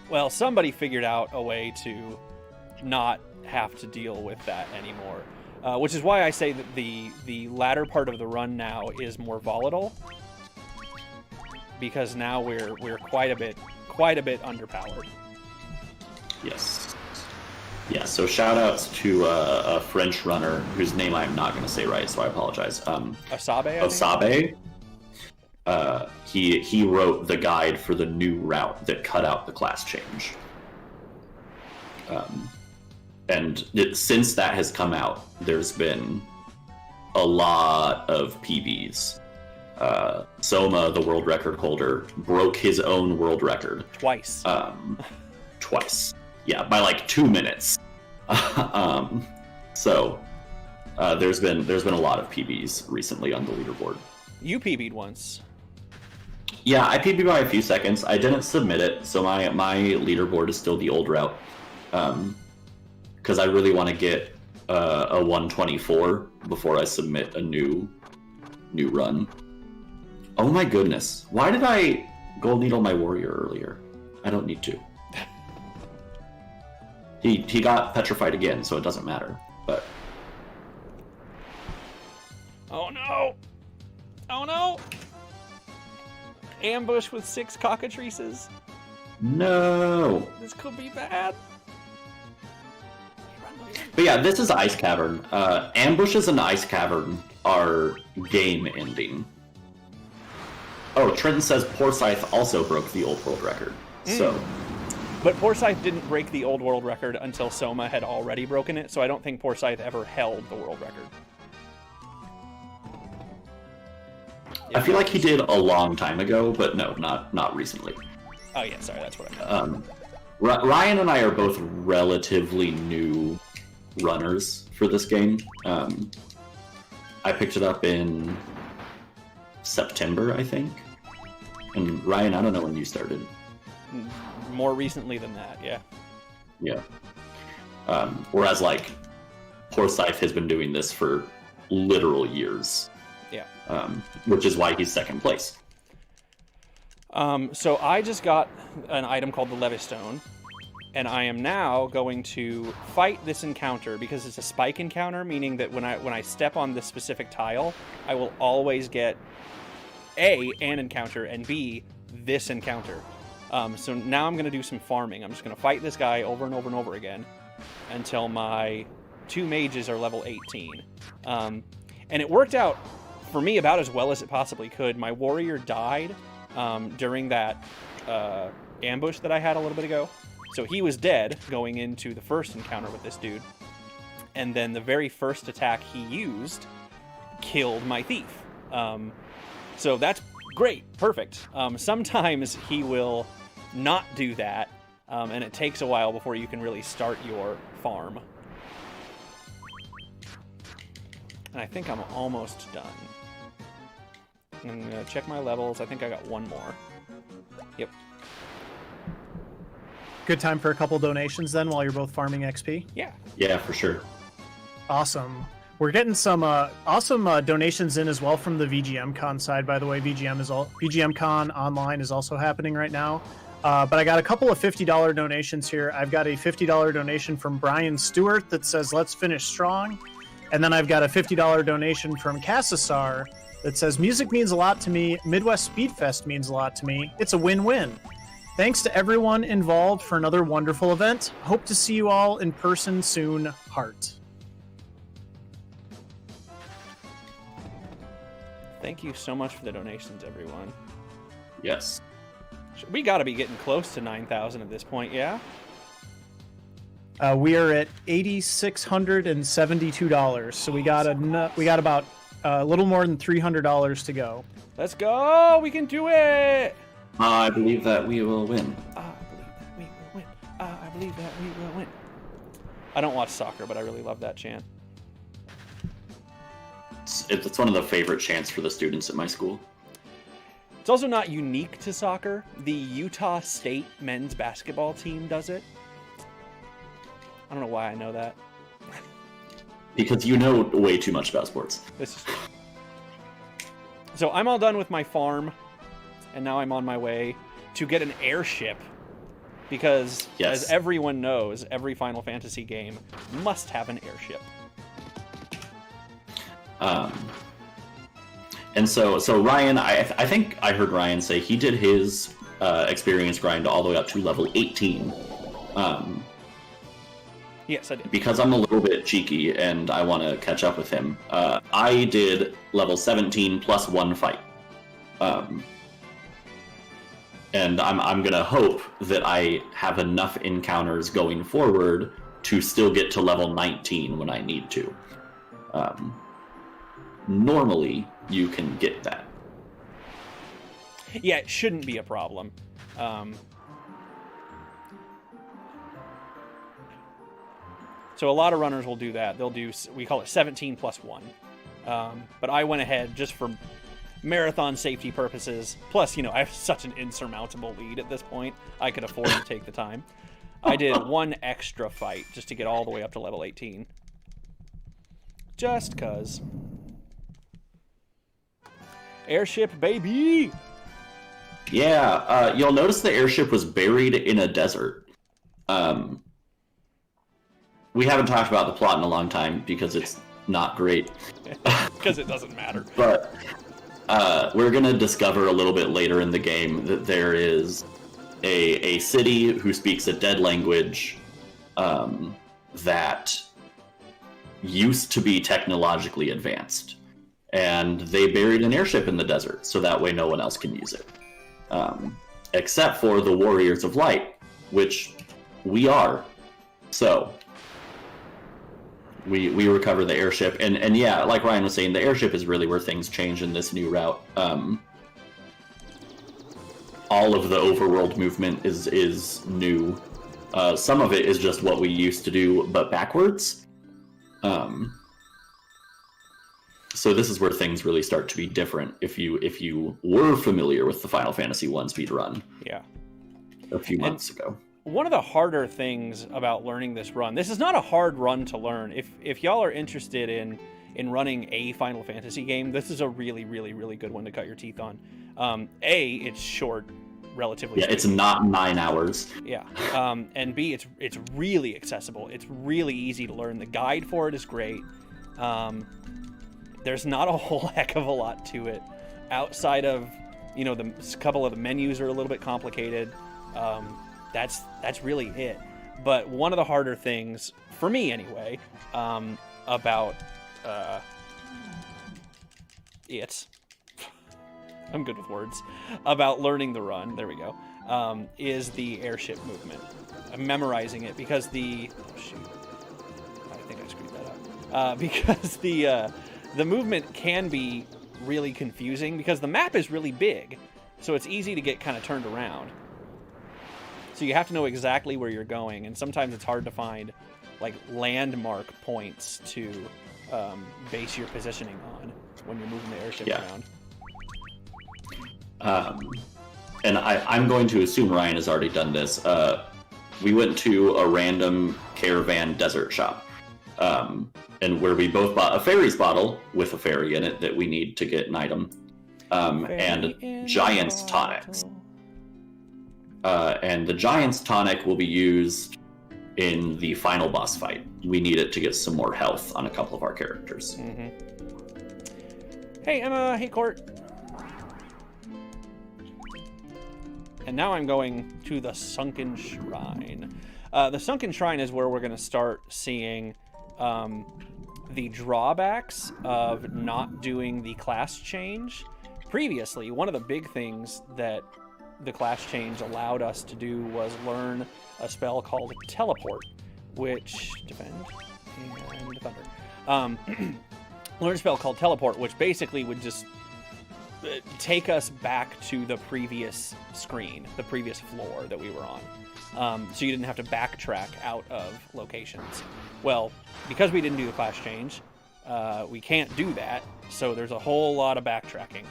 Well, somebody figured out a way to not have to deal with that anymore, which is why I say that the latter part of the run now is more volatile. because now we're quite a bit underpowered. Yes. Yeah, so shout outs to a French runner whose name I'm not going to say right, so I apologize. Asabe? Osabe. He wrote the guide for the new route that cut out the class change. Since that has come out, there's been a lot of PBs. Soma, the world record holder, broke his own world record. Twice. Twice. Yeah, by like 2 minutes. So there's been a lot of PBs recently on the leaderboard. You PB'd once. Yeah, I PB'd by a few seconds. I didn't submit it, so my leaderboard is still the old route. Because I really want to get a 124 before I submit a new run. Oh my goodness. Why did I gold needle my warrior earlier? I don't need to. He got petrified again, so it doesn't matter. But oh no! Oh no! Ambush with 6 cockatrices. no. This could be bad. But yeah, this is Ice Cavern. Ambushes in Ice Cavern are game ending. Oh, Trenton says Forsyth also broke the old world record. So. But Forsyth didn't break the old world record until Soma had already broken it, so I don't think Forsyth ever held the world record. I feel like he did a long time ago, but no, not recently. Oh yeah, sorry, that's what I meant. Ryan and I are both relatively new runners for this game. I picked it up in September, I think. And Ryan, I don't know when you started. More recently than that, yeah. Yeah. Whereas, like, Forsyth has been doing this for literal years. Yeah. Which is why he's second place. So I just got an item called the Levistone, and I am now going to fight this encounter because it's a spike encounter, meaning that when I step on this specific tile, I will always get A, an encounter, and B, this encounter. So now I'm going to do some farming. I'm just going to fight this guy over and over and over again until my 2 mages are level 18. And it worked out for me about as well as it possibly could. My warrior died during that ambush that I had a little bit ago. So he was dead going into the first encounter with this dude. And then the very first attack he used killed my thief. So that's great. Perfect. Sometimes he will not do that, and it takes a while before you can really start your farm. And I think I'm almost done. I'm going to check my levels. I think I got 1 more. Yep. Good time for a couple donations then while you're both farming XP? Yeah. Yeah, for sure. Awesome. We're getting some awesome donations in as well from the VGM Con side. By the way, VGM Con online is also happening right now. But I got a couple of $50 donations here. I've got a $50 donation from Brian Stewart that says, "Let's finish strong." And then I've got a $50 donation from Cassasar that says, "Music means a lot to me. Midwest Speedfest means a lot to me. It's a win-win. Thanks to everyone involved for another wonderful event. Hope to see you all in person soon. Heart." Thank you so much for the donations, everyone. Yes. We got to be getting close to 9,000 at this point, yeah? We are at $8,672, so we got about a little more than $300 to go. Let's go! We can do it! I believe that we will win. I believe that we will win. I believe that we will win. I don't watch soccer, but I really love that chant. It's one of the favorite chants for the students at my school. It's also not unique to soccer. The Utah State men's basketball team does it. I don't know why I know that. Because you know way too much about sports. This is true. So I'm all done with my farm, and now I'm on my way to get an airship. Because, yes, as everyone knows, every Final Fantasy game must have an airship. And so Ryan, I think I heard Ryan say he did his experience grind all the way up to level 18. Yes, I did. Because I'm a little bit cheeky and I want to catch up with him, I did level 17 plus 1 fight. And I'm going to hope that I have enough encounters going forward to still get to level 19 when I need to. Normally, you can get that. Yeah, it shouldn't be a problem. So a lot of runners will do that. They'll do, we call it 17 plus 1. But I went ahead just for marathon safety purposes. Plus, I have such an insurmountable lead at this point. I could afford to take the time. I did 1 extra fight just to get all the way up to level 18. Just cuz. Airship, baby! Yeah, you'll notice the airship was buried in a desert. We haven't talked about the plot in a long time because it's not great. Because it doesn't matter. But we're going to discover a little bit later in the game that there is a city who speaks a dead language that used to be technologically advanced. And they buried an airship in the desert, so that way no one else can use it. Except for the Warriors of Light, which we are. So we recover the airship, and yeah, like Ryan was saying, the airship is really where things change in this new route. All of the overworld movement is new. Some of it is just what we used to do, but backwards. So this is where things really start to be different. If you were familiar with the Final Fantasy 1 speedrun, yeah, a few months ago. One of the harder things about learning this run, this is not a hard run to learn. If y'all are interested in running a Final Fantasy game, this is a really, really, really good one to cut your teeth on. It's short, relatively. Yeah, it's not 9 hours. Yeah, and B, it's really accessible. It's really easy to learn. The guide for it is great. There's not a whole heck of a lot to it, outside of the couple of the menus are a little bit complicated. That's really it. But one of the harder things, for me anyway, about it, I'm good with words, about learning the run, there we go, is the airship movement. I'm memorizing it because I think I screwed that up. Because the movement can be really confusing because the map is really big, so it's easy to get kind of turned around. So you have to know exactly where you're going, and sometimes it's hard to find like landmark points to base your positioning on when you're moving the airship around. And I'm going to assume Ryan has already done this. We went to a random caravan desert shop, and where we both bought a fairies bottle with a fairy in it that we need to get an item, and Giant's tonics. And the Giant's tonic will be used in the final boss fight. We need it to get some more health on a couple of our characters. Mm-hmm. Hey Emma, hey Court. And now I'm going to the Sunken Shrine. The Sunken Shrine is where we're going to start seeing the drawbacks of not doing the class change. Previously, one of the big things that the class change allowed us to do was learn a spell called Teleport, which defend and thunder. Learn a spell called Teleport, which basically would just take us back to the previous screen, the previous floor that we were on. So you didn't have to backtrack out of locations. Well, because we didn't do the class change, we can't do that, so there's a whole lot of backtracking.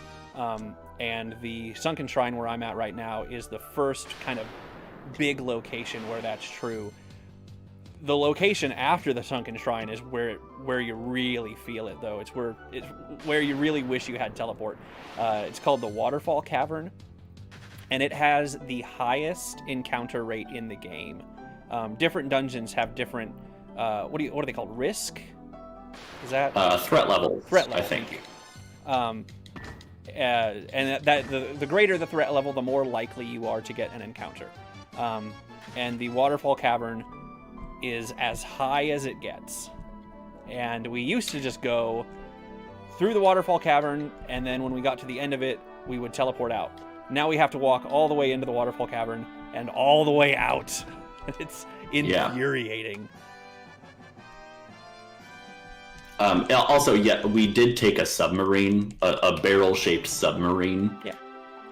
And the Sunken Shrine where I'm at right now is the first kind of big location where that's true. The location after the Sunken Shrine is where you really feel it, though. It's where you really wish you had Teleport. It's called the Waterfall Cavern, and it has the highest encounter rate in the game. Different dungeons have different what are they called? Risk? Is that threat levels? Threat level, I think. and that the greater the threat level, the more likely you are to get an encounter. And the waterfall cavern is as high as it gets. And we used to just go through the waterfall cavern, and then when we got to the end of it, we would teleport out. Now we have to walk all the way into the waterfall cavern and all the way out. It's infuriating. Also, we did take a submarine, a barrel-shaped submarine,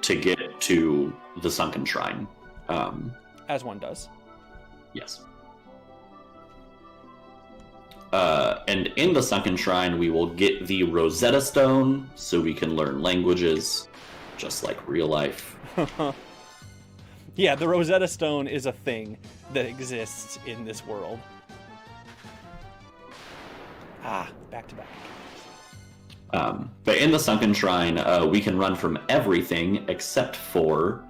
to get to the sunken shrine. As one does. Yes. And in the sunken shrine, we will get the Rosetta Stone, so we can learn languages, just like real life. Yeah, the Rosetta Stone is a thing that exists in this world. Back to back. But in the sunken shrine, we can run from everything except for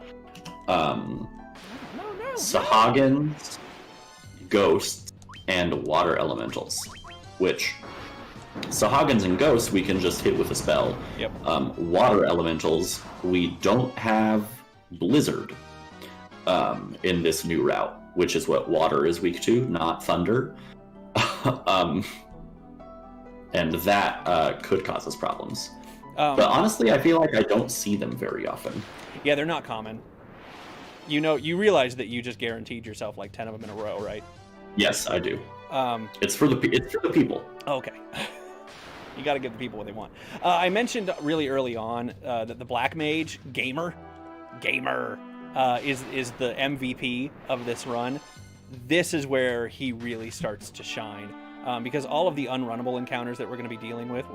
Sahagins, ghosts, and water elementals. Which Sahagins and ghosts we can just hit with a spell. Yep. Water elementals, we don't have Blizzard in this new route, which is what water is weak to, not thunder. And that could cause us problems. But honestly, I feel like I don't see them very often. Yeah, they're not common. You realize that you just guaranteed yourself like 10 of them in a row, right? Yes, I do. It's for the people. Okay. You got to give the people what they want. I mentioned really early on that the Black Mage gamer is the MVP of this run. This is where he really starts to shine. Because all of the unrunnable encounters that we're going to be dealing with,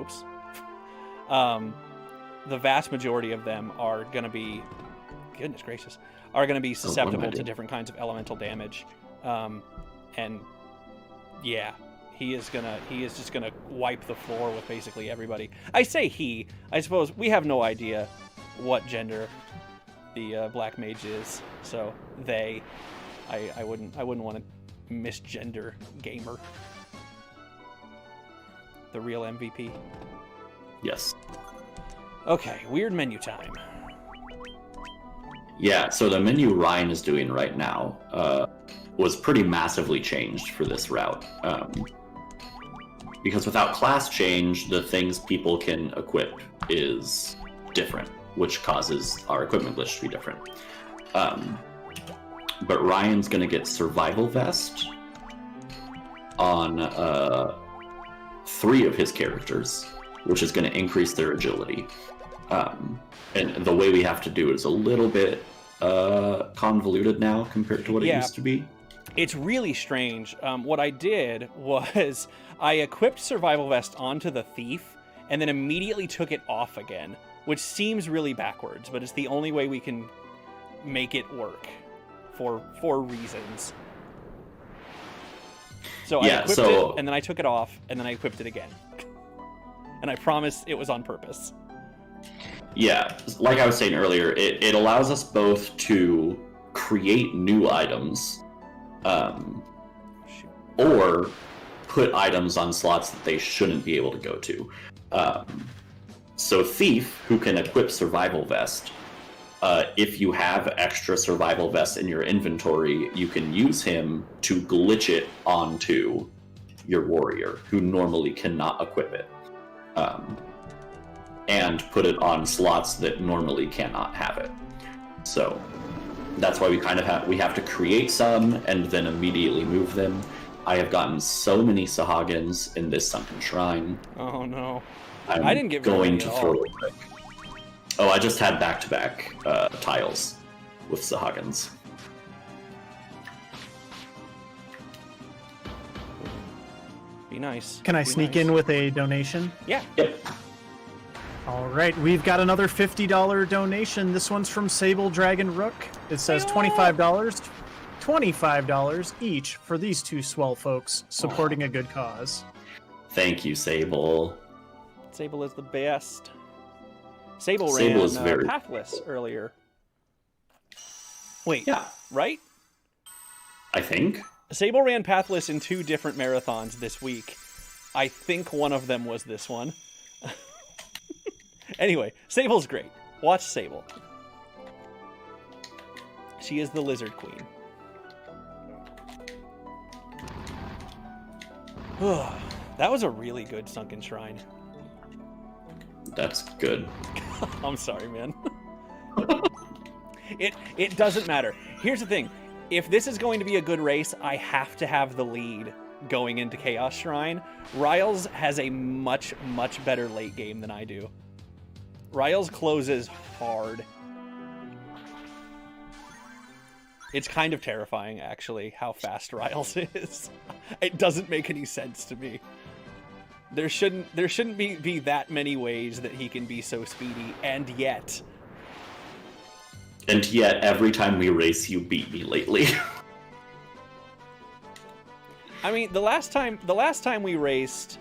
the vast majority of them are going to be, goodness gracious, are going to be susceptible to different kinds of elemental damage. And yeah, he is just gonna wipe the floor with basically everybody. I say he. I suppose we have no idea what gender the Black Mage is, so they. I wouldn't want to misgender gamer. The real MVP. Yes. Okay, weird menu time. Yeah, so the menu Ryan is doing right now was pretty massively changed for this route. Because without class change, the things people can equip is different, which causes our equipment glitch to be different. But Ryan's going to get Survival Vest on 3 of his characters, which is going to increase their agility. And the way we have to do it is a little bit convoluted now compared to what it used to be. It's really strange. What I did was I equipped Survival Vest onto the Thief and then immediately took it off again, which seems really backwards, but it's the only way we can make it work for reasons. So I equipped it, and then I took it off, and then I equipped it again. And I promise it was on purpose. Yeah, like I was saying earlier, it allows us both to create new items, or put items on slots that they shouldn't be able to go to. So Thief, who can equip Survival Vest, if you have extra Survival Vests in your inventory, you can use him to glitch it onto your warrior, who normally cannot equip it. And put it on slots that normally cannot have it. So that's why we have to create some and then immediately move them. I have gotten so many Sahagins in this sunken shrine. Oh no. I didn't get going to throw it quick. Oh, I just had back-to-back tiles with Sahagins. Be nice. Can I sneak in with a donation? Yeah. Yep. All right, we've got another $50 donation. This one's from Sable Dragon Rook. It says $25. $25 each for these two swell folks supporting a good cause. Thank you, Sable. Sable is the best. Sable ran Pathless earlier. Wait, yeah, right? I think. Sable ran Pathless in 2 different marathons this week. I think one of them was this one. Anyway, Sable's great. Watch Sable. She is the lizard queen. That was a really good sunken shrine. That's good. I'm sorry, man. It doesn't matter. Here's the thing. If this is going to be a good race, I have to have the lead going into Chaos Shrine. Riles has a much, much better late game than I do. Riles closes hard. It's kind of terrifying, actually, how fast Riles is. It doesn't make any sense to me. There shouldn't be that many ways that he can be so speedy, and yet... And yet, every time we race, you beat me lately. I mean, the last time we raced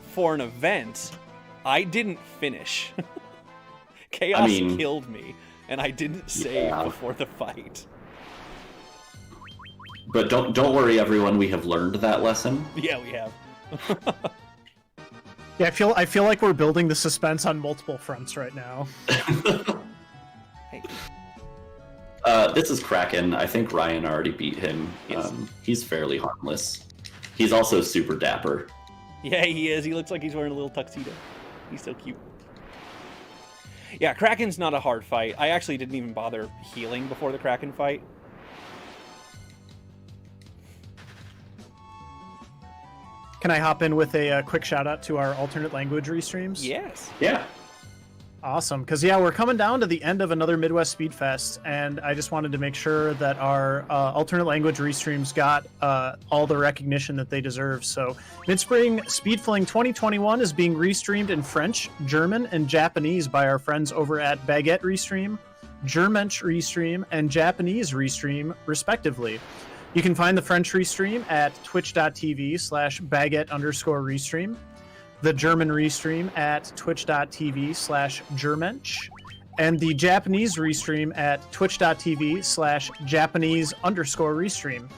for an event, I didn't finish. Chaos killed me, and I didn't save before the fight. But don't worry, everyone. We have learned that lesson. Yeah, we have. Yeah, I feel like we're building the suspense on multiple fronts right now. Hey. This is Kraken. I think Ryan already beat him. Yes. He's fairly harmless. He's also super dapper. Yeah, he is. He looks like he's wearing a little tuxedo. He's so cute. Yeah, Kraken's not a hard fight. I actually didn't even bother healing before the Kraken fight. Can I hop in with a quick shout out to our alternate language restreams? Yes. Yeah. Awesome, because yeah, we're coming down to the end of another Midwest Speed Fest, and I just wanted to make sure that our alternate language restreams got all the recognition that they deserve. So, Midspring Speedfling 2021 is being restreamed in French, German, and Japanese by our friends over at Baguette Restream, Germansch Restream, and Japanese Restream, respectively. You can find the French restream at twitch.tv/baguette_restream. The German restream at twitch.tv/Germensch, and the Japanese restream at twitch.tv/Japanese_restream.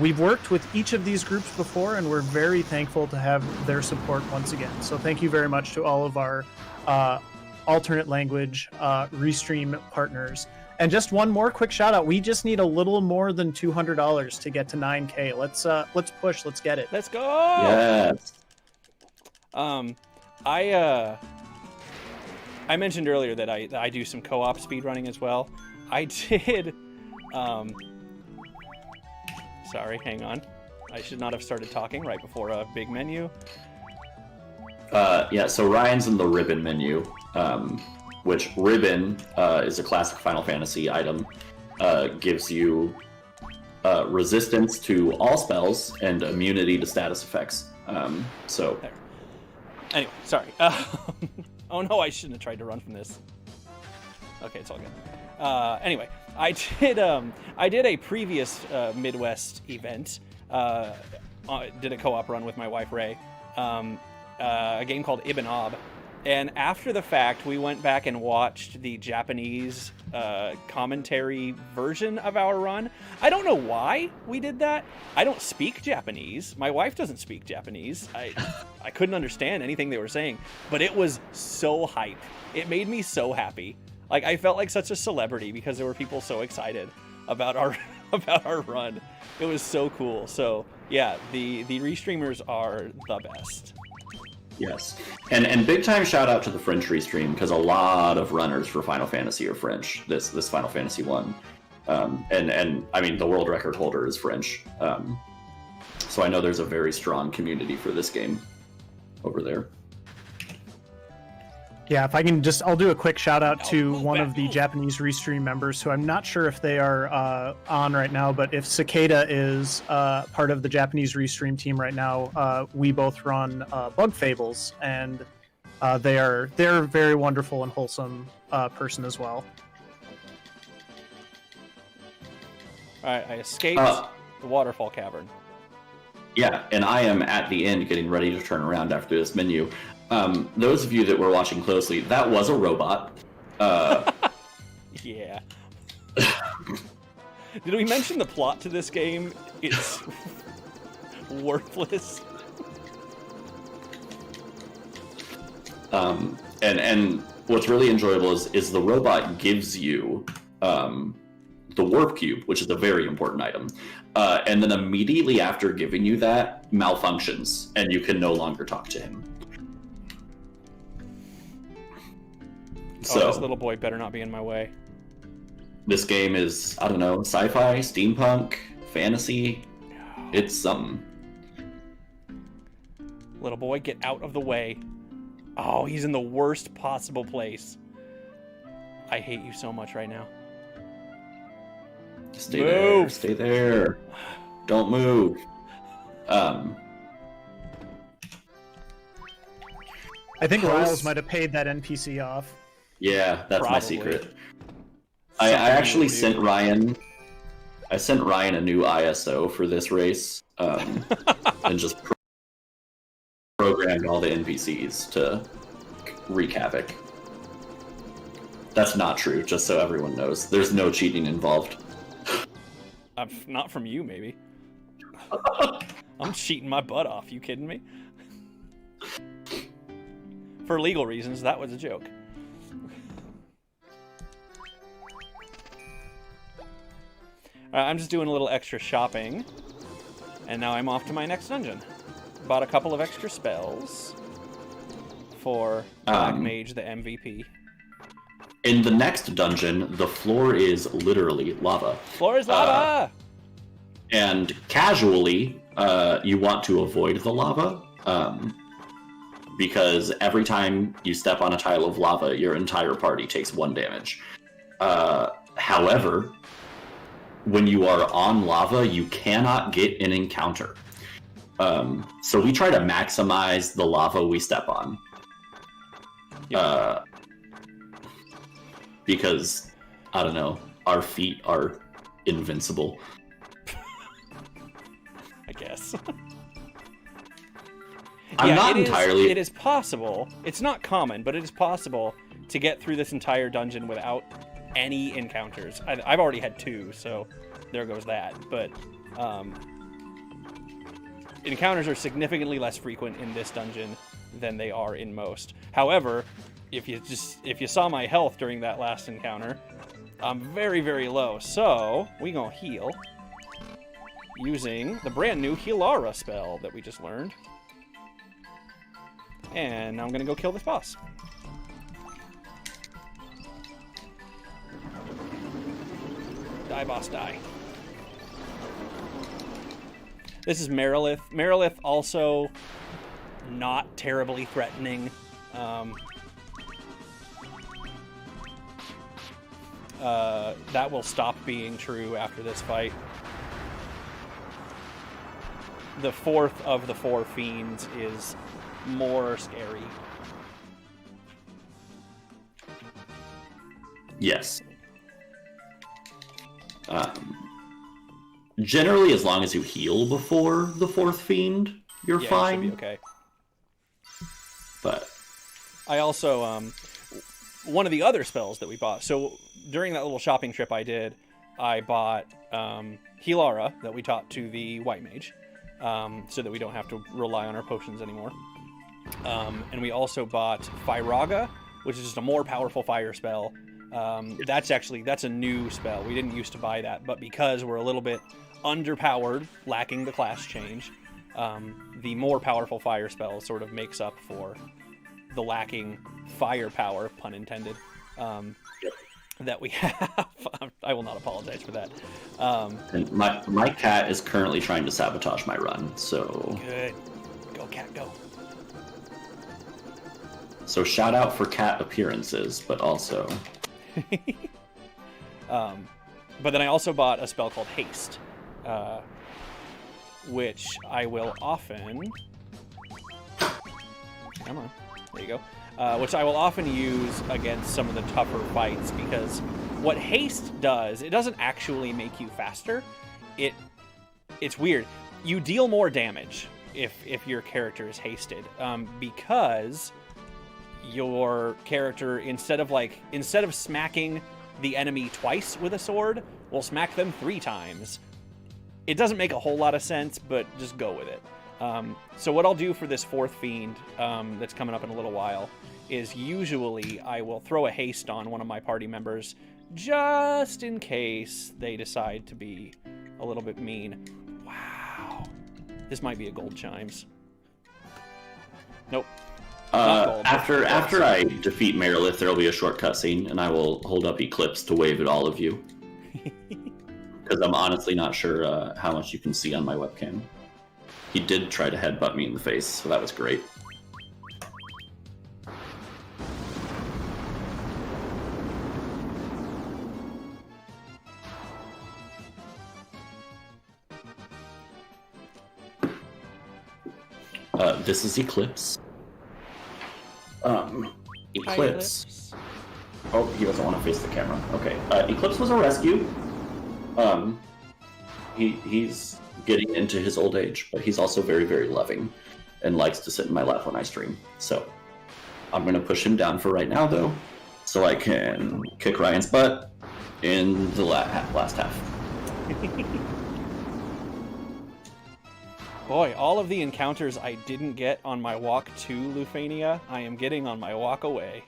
We've worked with each of these groups before, and we're very thankful to have their support once again. So thank you very much to all of our alternate language restream partners. And just one more quick shout out. We just need a little more than $200 to get to 9K. Let's push. Let's get it. Let's go. Yes. I mentioned earlier that I do some co-op speedrunning as well. I did, sorry, hang on. I should not have started talking right before a big menu. Yeah, so Ryan's in the ribbon menu, which ribbon is a classic Final Fantasy item. Gives you resistance to all spells and immunity to status effects. So... There. Anyway, sorry. Oh no, I shouldn't have tried to run from this. Okay, it's all good. Anyway, I did a previous Midwest event. Did a co-op run with my wife Ray. A game called Ibn Ob. And after the fact, we went back and watched the Japanese commentary version of our run. I don't know why we did that. I don't speak Japanese. My wife doesn't speak Japanese. I couldn't understand anything they were saying, but it was so hype. It made me so happy. Like, I felt like such a celebrity because there were people so excited about our run. It was so cool. So yeah, the restreamers are the best. Yes, and big time shout out to the French restream, because a lot of runners for Final Fantasy are French. This Final Fantasy 1, and I mean the world record holder is French. So I know there's a very strong community for this game over there. Yeah, if I can I'll do a quick shout out to one of the Japanese restream members who I'm not sure if they are on right now, but if Cicada is part of the Japanese restream team right now, we both run Bug Fables, and they're a very wonderful and wholesome person as well. Alright, I escaped the waterfall cavern. Yeah, and I am at the end getting ready to turn around after this menu. Those of you that were watching closely, that was a robot. Yeah. Did we mention the plot to this game? It's worthless. And what's really enjoyable is the robot gives you the warp cube, which is a very important item, and then immediately after giving you that, malfunctions, and you can no longer talk to him. So this little boy better not be in my way. This game is, I don't know, sci-fi, steampunk, fantasy. It's something. Little boy, get out of the way. Oh, he's in the worst possible place. I hate you so much right now. Stay there. Stay there. Don't move. I think Riles might have paid that NPC off. Yeah, that's my Probably. secret. I actually sent Ryan. I sent Ryan a new ISO for this race, and just programmed all the NPCs to wreak havoc. That's not true, just so everyone knows. There's no cheating involved. Not from you, maybe. I'm cheating my butt off. You kidding me? For legal reasons, that was a joke. I'm just doing a little extra shopping, and now I'm off to my next dungeon. Bought a couple of extra spells for Black Mage, the MVP. In the next dungeon, the floor is literally lava. Floor is lava! And casually, you want to avoid the lava, because every time you step on a tile of lava, your entire party takes 1 damage. However, when you are on lava, you cannot get an encounter. So we try to maximize the lava we step on. Yep. Because, I don't know, our feet are invincible. I guess. I'm not entirely... It is possible. It's not common, but it is possible to get through this entire dungeon without any encounters. I've already had 2, so there goes that. But encounters are significantly less frequent in this dungeon than they are in most. However, if you saw my health during that last encounter, I'm very, very low. So we gonna heal using the brand new Healara spell that we just learned. And now I'm gonna go kill this boss. Die, boss, die. This is Merilith. Merilith also not terribly threatening. That will stop being true after this fight. The 4th of the 4 fiends is more scary. Yes. Generally, as long as you heal before the 4th fiend, you're fine. You should be okay. But I also one of the other spells that we bought. So during that little shopping trip I did, I bought Healara that we taught to the White Mage, so that we don't have to rely on our potions anymore. And we also bought Firaga, which is just a more powerful fire spell. That's a new spell. We didn't used to buy that, but because we're a little bit underpowered, lacking the class change, the more powerful fire spell sort of makes up for the lacking firepower, pun intended, that we have. I will not apologize for that. And my cat is currently trying to sabotage my run, so... Good. Go, cat, go. So shout out for cat appearances, but also... But then I also bought a spell called Haste, which I will often... Come on. There you go. Which I will often use against some of the tougher fights, because what Haste does, it doesn't actually make you faster. It's weird. You deal more damage if your character is hasted, because your character, instead of smacking the enemy twice with a sword, will smack them 3 times. It doesn't make a whole lot of sense, but just go with it. So what I'll do for this 4th fiend that's coming up in a little while is usually I will throw a haste on one of my party members just in case they decide to be a little bit mean. Wow. This might be a gold chimes. Nope. After I defeat Merilith, there will be a short cutscene, and I will hold up Eclipse to wave at all of you. Because I'm honestly not sure how much you can see on my webcam. He did try to headbutt me in the face, so that was great. This is Eclipse. Eclipse. Oh, he doesn't want to face the camera. Okay. Eclipse was a rescue. He's getting into his old age, but he's also very, very loving and likes to sit in my lap when I stream. So I'm going to push him down for right now, though, so I can kick Ryan's butt in the last half. Boy, all of the encounters I didn't get on my walk to Lufania, I am getting on my walk away.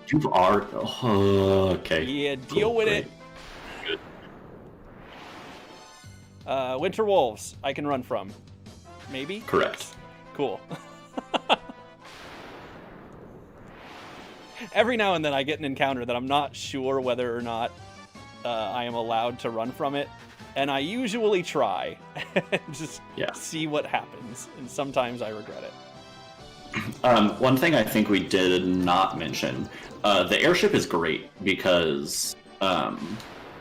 You are... Oh, okay. Yeah, deal with great. it. Good. Winter Wolves, I can run from. Maybe? Correct. Cool. Every now and then I get an encounter that I'm not sure whether or not I am allowed to run from it. And I usually try and just see what happens. And sometimes I regret it. One thing I think we did not mention, the airship is great because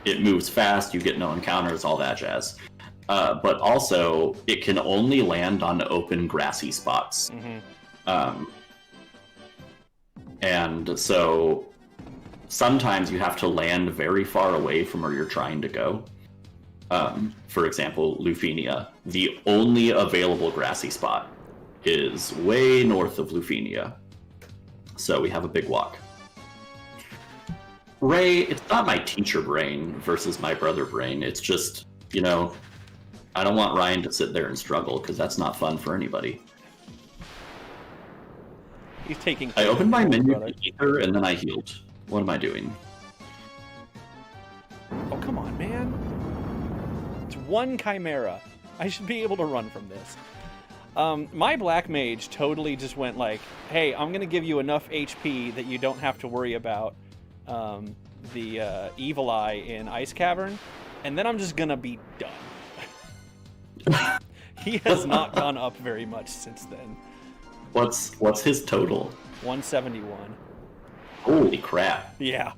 it moves fast, you get no encounters, all that jazz. But also, it can only land on open grassy spots. Mm-hmm. And so sometimes you have to land very far away from where you're trying to go. For example, Lufenia, the only available grassy spot is way north of Lufenia. So we have a big walk. Ray, it's not my teacher brain versus my brother brain. It's just, you know, I don't want Ryan to sit there and struggle because that's not fun for anybody. He's taking... I opened my menu to ether and then I healed. What am I doing? Oh, come on, man. It's one Chimera. I should be able to run from this. My Black Mage totally just went like, hey, I'm going to give you enough HP that you don't have to worry about the Evil Eye in Ice Cavern, and then I'm just going to be done. He has not gone up very much since then. What's his total? 171. Holy crap. Yeah.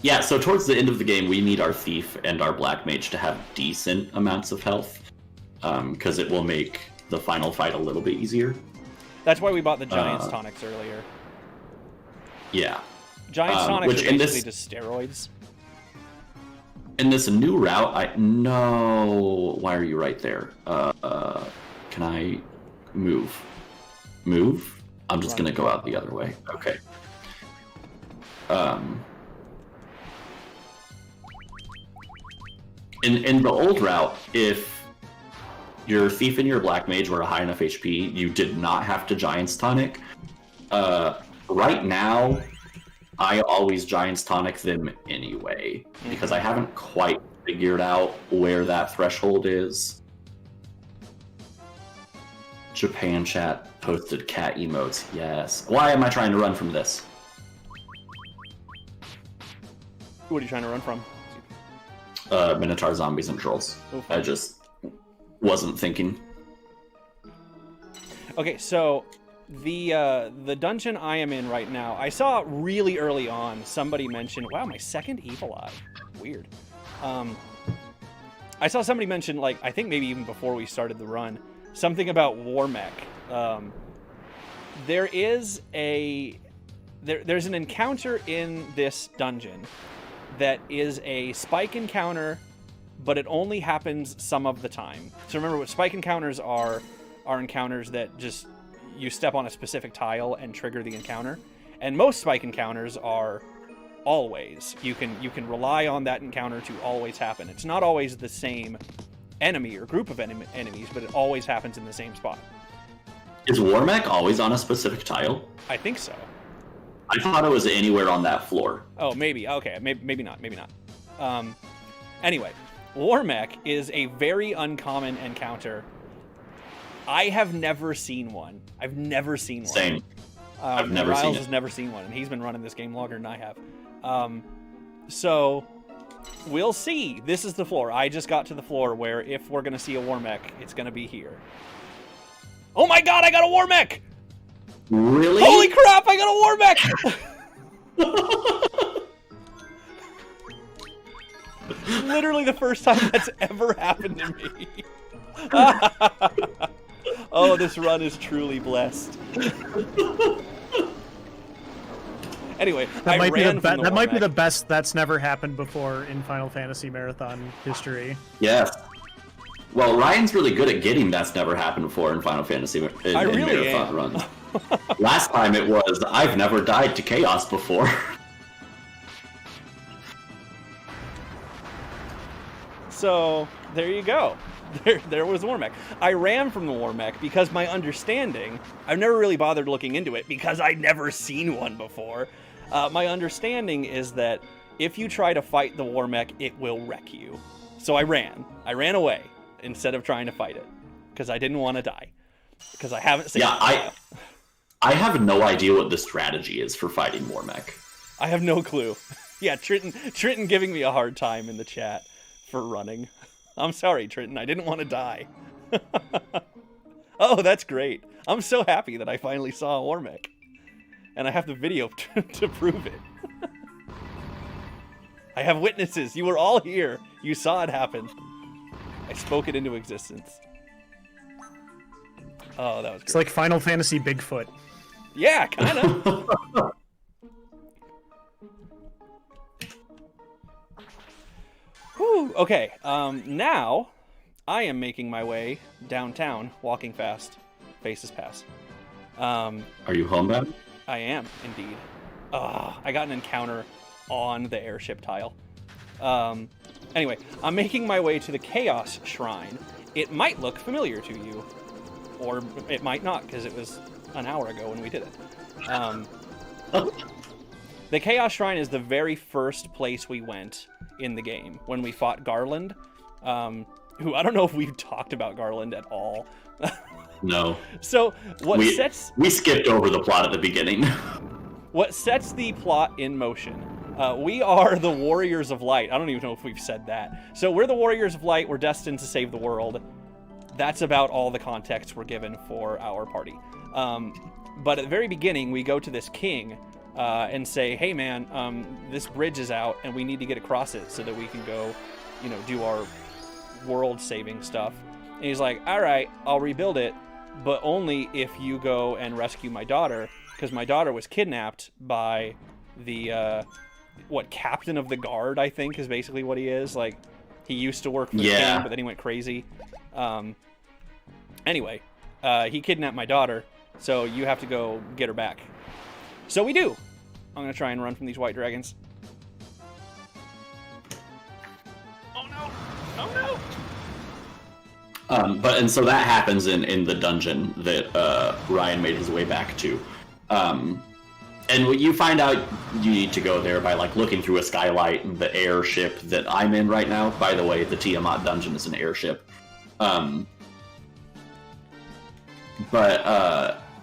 Yeah, so towards the end of the game, we need our Thief and our Black Mage to have decent amounts of health, because it will make the final fight a little bit easier. That's why we bought the Giants tonics earlier. Yeah. Giants tonics are basically just steroids. In this new route, No, why are you right there? Can I move? Move? I'm just gonna go out the other way. Okay. In the old route, if your Thief and your Black Mage were a high enough HP, you did not have to Giants Tonic. Right now, I always Giants Tonic them anyway, because I haven't quite figured out where that threshold is. Japan chat posted cat emotes, yes. Why am I trying to run from this? What are you trying to run from? Minotaur zombies and trolls. Oof. I just wasn't thinking. Okay, so the dungeon I am in right now, I saw really early on somebody mention, wow, my second Evil Eye. Weird. I saw somebody mention, like, I think maybe even before we started the run, something about War Mech. There's an encounter in this dungeon that is a spike encounter, but it only happens some of the time. So remember, what spike encounters are encounters that just you step on a specific tile and trigger the encounter. And most spike encounters are always. You can rely on that encounter to always happen. It's not always the same enemy or group of enemies, but it always happens in the same spot. Is Warmech always on a specific tile? I think so. I thought it was anywhere on that floor. Oh, maybe. Okay, maybe not. Maybe not. Anyway, Warmech is a very uncommon encounter. I have never seen one. I've never seen one. Same. I've never Riles seen it. has never seen one, and he's been running this game longer than I have. So we'll see. This is the floor. I just got to the floor where if we're going to see a Warmech, it's going to be here. Oh my god, I got a Warmech! Really? Holy crap, I got a Warmech! Literally the first time that's ever happened to me. Oh, this run is truly blessed. Anyway, That might be the Warmech. best that's never happened before in Final Fantasy Marathon history. Yes. Well, Ryan's really good at getting that's never happened before in Final Fantasy in really marathon am. runs. Last time it was, I've never died to chaos before. So, there you go. There was Warmech. I ran from the Warmech because my understanding, I've never really bothered looking into it because I'd never seen one before. My understanding is that if you try to fight the Warmech, it will wreck you. So I ran. I ran away instead of trying to fight it because I didn't want to die. Because I haven't seen Yeah, I have no idea what the strategy is for fighting Warmech. I have no clue. Yeah, Trenton giving me a hard time in the chat for running. I'm sorry, Trenton. I didn't want to die. Oh, that's great. I'm so happy that I finally saw a Warmech. And I have the video to prove it. I have witnesses. You were all here. You saw it happen. I spoke it into existence. Oh, that was great. It's like Final Fantasy Bigfoot. Yeah, kind of. Whew, okay, now I am making my way downtown, walking fast. Faces pass. Are you homebound? I am, indeed. I got an encounter on the airship tile. Anyway, I'm making my way to the Chaos Shrine. It might look familiar to you, or it might not, because it was an hour ago when we did it. The Chaos Shrine is the very first place we went in the game when we fought Garland, who I don't know if we've talked about Garland at all. No. So we skipped over the plot at the beginning. What sets the plot in motion? We are the Warriors of Light. I don't even know if we've said that. So we're the Warriors of Light. We're destined to save the world. That's about all the context we're given for our party. But at the very beginning, we go to this king and say, hey man, this bridge is out and we need to get across it so that we can go, do our world-saving stuff. And he's like, all right, I'll rebuild it, but only if you go and rescue my daughter, because my daughter was kidnapped by the, captain of the guard, I think, is basically what he is. Like, he used to work for the king, but then he went crazy. Anyway, he kidnapped my daughter, so you have to go get her back. So we do. I'm going to try and run from these white dragons. Oh no! Oh no! And so that happens in the dungeon that Ryan made his way back to. And you find out you need to go there by looking through a skylight and the airship that I'm in right now. By the way, the Tiamat dungeon is an airship. But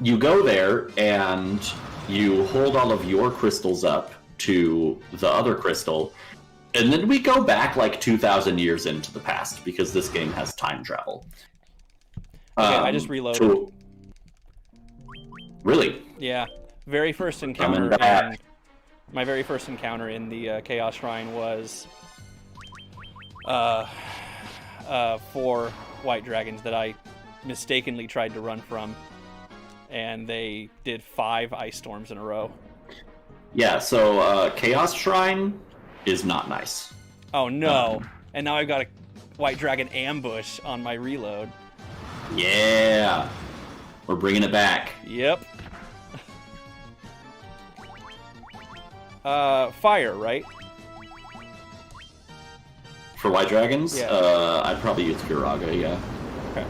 you go there and you hold all of your crystals up to the other crystal. And then we go back 2,000 years into the past because this game has time travel. Okay, I just reloaded. Really? Yeah. Very first encounter. My very first encounter in the Chaos Shrine was 4 white dragons that I mistakenly tried to run from, and they did 5 ice storms in a row. Yeah, so Chaos Shrine is not nice. Oh no! And now I've got a white dragon ambush on my reload. Yeah, we're bringing it back. Yep. Fire, right? For white dragons? Yeah. I'd probably use Firaga, yeah. Okay.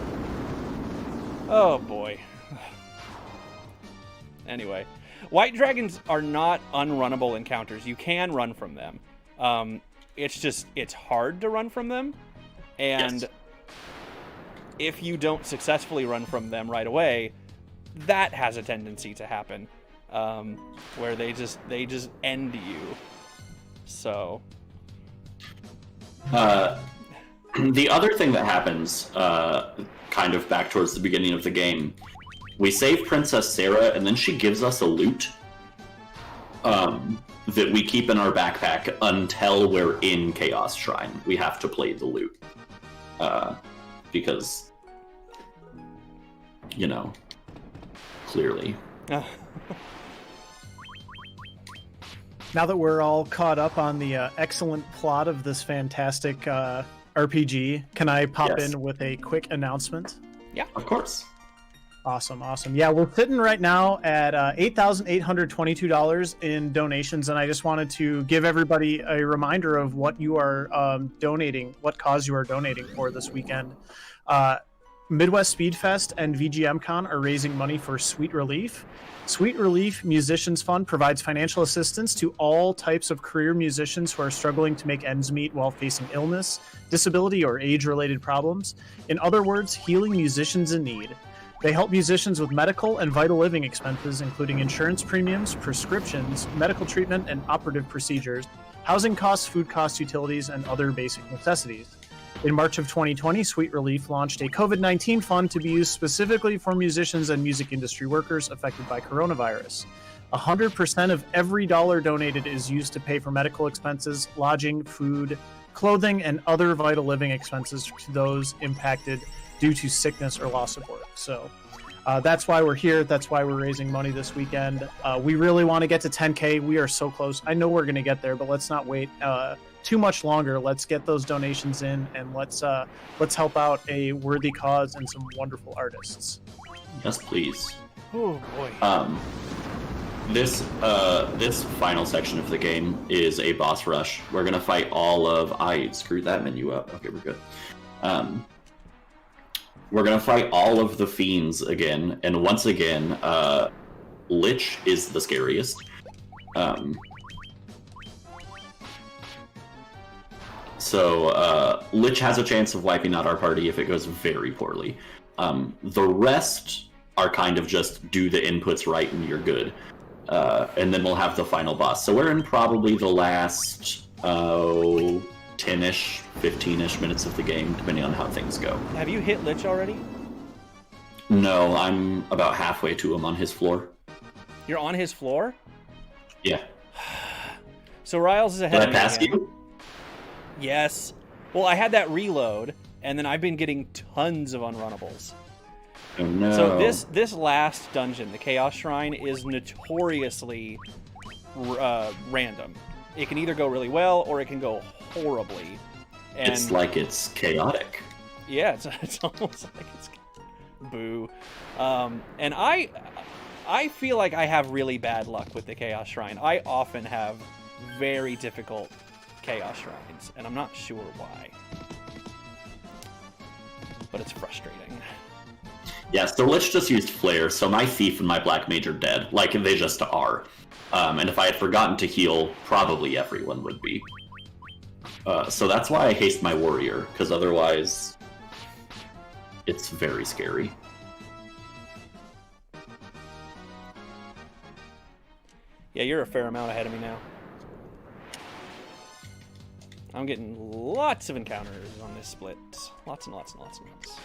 Oh boy. Anyway, white dragons are not unrunnable encounters. You can run from them. It's hard to run from them, and Yes. if you don't successfully run from them right away, that has a tendency to happen, where they just end you. So, the other thing that happens, kind of back towards the beginning of the game, we save Princess Sarah, and then she gives us a loot that we keep in our backpack until we're in Chaos Shrine. We have to play the loot. Because, you know, clearly. Now that we're all caught up on the excellent plot of this fantastic RPG, can I pop Yes. in with a quick announcement? Of course. Awesome. Yeah, we're sitting right now at $8,822 in donations, and I just wanted to give everybody a reminder of what you are donating, what cause you are donating for this weekend. Midwest Speedfest and VGMCon are raising money for Sweet Relief. Sweet Relief Musicians Fund provides financial assistance to all types of career musicians who are struggling to make ends meet while facing illness, disability, or age-related problems. In other words, healing musicians in need. They help musicians with medical and vital living expenses, including insurance premiums, prescriptions, medical treatment, and operative procedures, housing costs, food costs, utilities, and other basic necessities. In March of 2020, Sweet Relief launched a COVID-19 fund to be used specifically for musicians and music industry workers affected by coronavirus. 100% of every dollar donated is used to pay for medical expenses, lodging, food, clothing, and other vital living expenses to those impacted due to sickness or loss of work. So that's why we're here. That's why we're raising money this weekend. We really want to get to 10K. We are so close. I know we're going to get there, but let's not wait too much longer. Let's get those donations in, and let's help out a worthy cause and some wonderful artists. Yes, please. Oh boy. This final section of the game is a boss rush. We're gonna fight all of... I screwed that menu up. Okay, we're good. We're gonna fight all of the fiends again, and once again, Lich is the scariest. So Lich has a chance of wiping out our party if it goes very poorly. The rest are kind of just do the inputs right and you're good. And then we'll have the final boss. So we're in probably the last 10-ish, 15-ish minutes of the game, depending on how things go. Have you hit Lich already? No, I'm about halfway to him on his floor. You're on his floor? Yeah. So Riles is ahead Did of I me pass again. you? Yes. Well, I had that reload, and then I've been getting tons of unrunnables. Oh no. So this last dungeon, the Chaos Shrine, is notoriously random. It can either go really well or it can go horribly. And It's like it's chaotic. yeah, it's almost like it's boo. And I feel like I have really bad luck with the Chaos Shrine. I often have very difficult Chaos Shrines, and I'm not sure why. But it's frustrating. Yeah, so Lich just used Flare, so my Thief and my Black Mage are dead. Like, they just are. And if I had forgotten to heal, probably everyone would be. So that's why I haste my Warrior, because otherwise it's very scary. Yeah, you're a fair amount ahead of me now. I'm getting lots of encounters on this split. Lots and lots and lots and lots.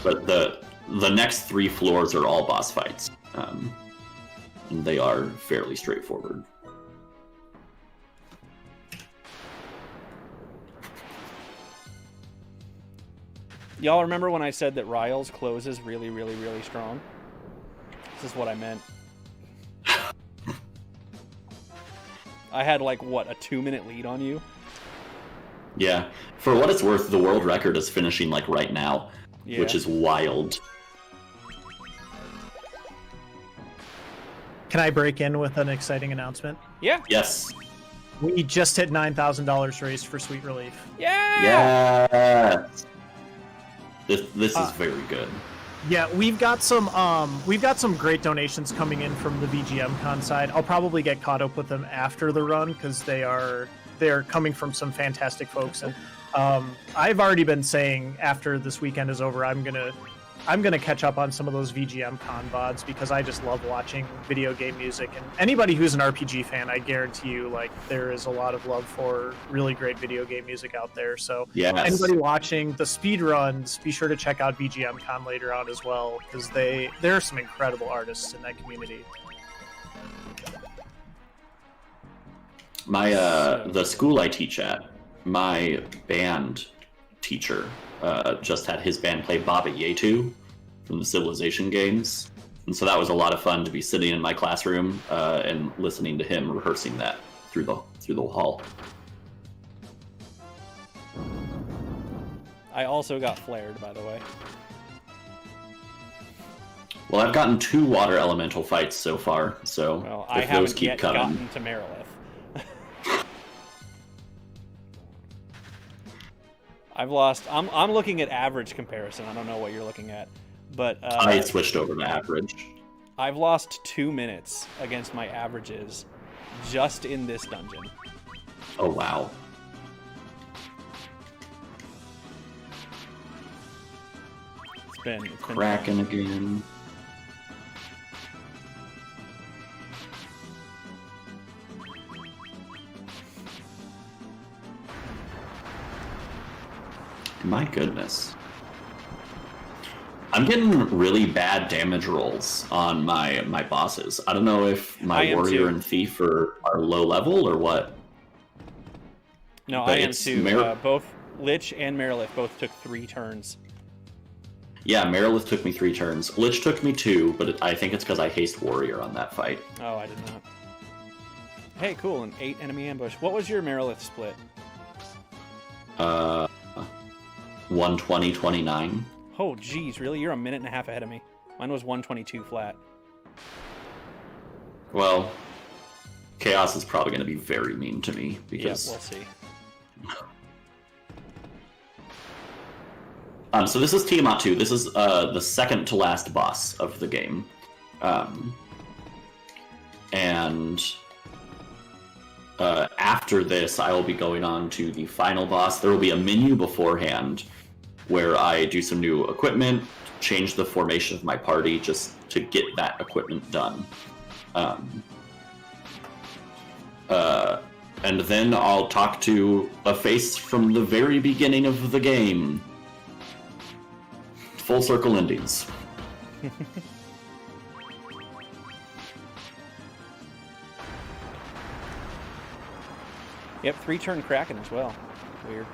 But the next 3 floors are all boss fights. And they are fairly straightforward. Y'all remember when I said that Riles closes really, really, really strong? This is what I meant. I had like, what, a 2-minute lead on you? Yeah. For what it's worth, the world record is finishing like right now, Yeah. which is wild. Can I break in with an exciting announcement? Yeah. Yes. We just hit $9,000 raised for Sweet Relief. Yeah. Yes. This is very good. Yeah, we've got some great donations coming in from the VGM Con side. I'll probably get caught up with them after the run because they're coming from some fantastic folks. And I've already been saying after this weekend is over, I'm gonna catch up on some of those VGM Con VODs because I just love watching video game music. And anybody who's an RPG fan, I guarantee you, like, there is a lot of love for really great video game music out there. So Yes. anybody watching the speedruns, be sure to check out VGM Con later on as well because there are some incredible artists in that community. My the school I teach at, my band teacher just had his band play Baba Yetu from the Civilization games, and so that was a lot of fun to be sitting in my classroom and listening to him rehearsing that through the hall. I also got flared, by the way. Well, I've gotten 2 water elemental fights so far, so Well, if I those haven't keep yet coming. gotten to Marilith. I've lost. I'm looking at average comparison. I don't know what you're looking at, but I switched over to average. I've lost 2 minutes against my averages just in this dungeon. Oh wow. It's been Cracking again. My goodness. I'm getting really bad damage rolls on my bosses. I don't know if my warrior too. and thief are low level or what. No, But I am it's too. Both Lich and Marilith both took 3 turns. Yeah, Marilith took me 3 turns. Lich took me 2, but I think it's because I haste warrior on that fight. Oh, I did not. Hey, cool, an 8 enemy ambush. What was your Marilith split? 120-29. Oh, geez, really? You're a minute and a half ahead of me. Mine was 122 flat. Well, Chaos is probably going to be very mean to me Yeah, because. we'll see. So this is Tiamat 2. This is the second to last boss of the game. And after this, I will be going on to the final boss. There will be a menu beforehand where I do some new equipment, change the formation of my party just to get that equipment done. And then I'll talk to a face from the very beginning of the game. Full circle endings. Yep, 3-turn Kraken as well. Weird.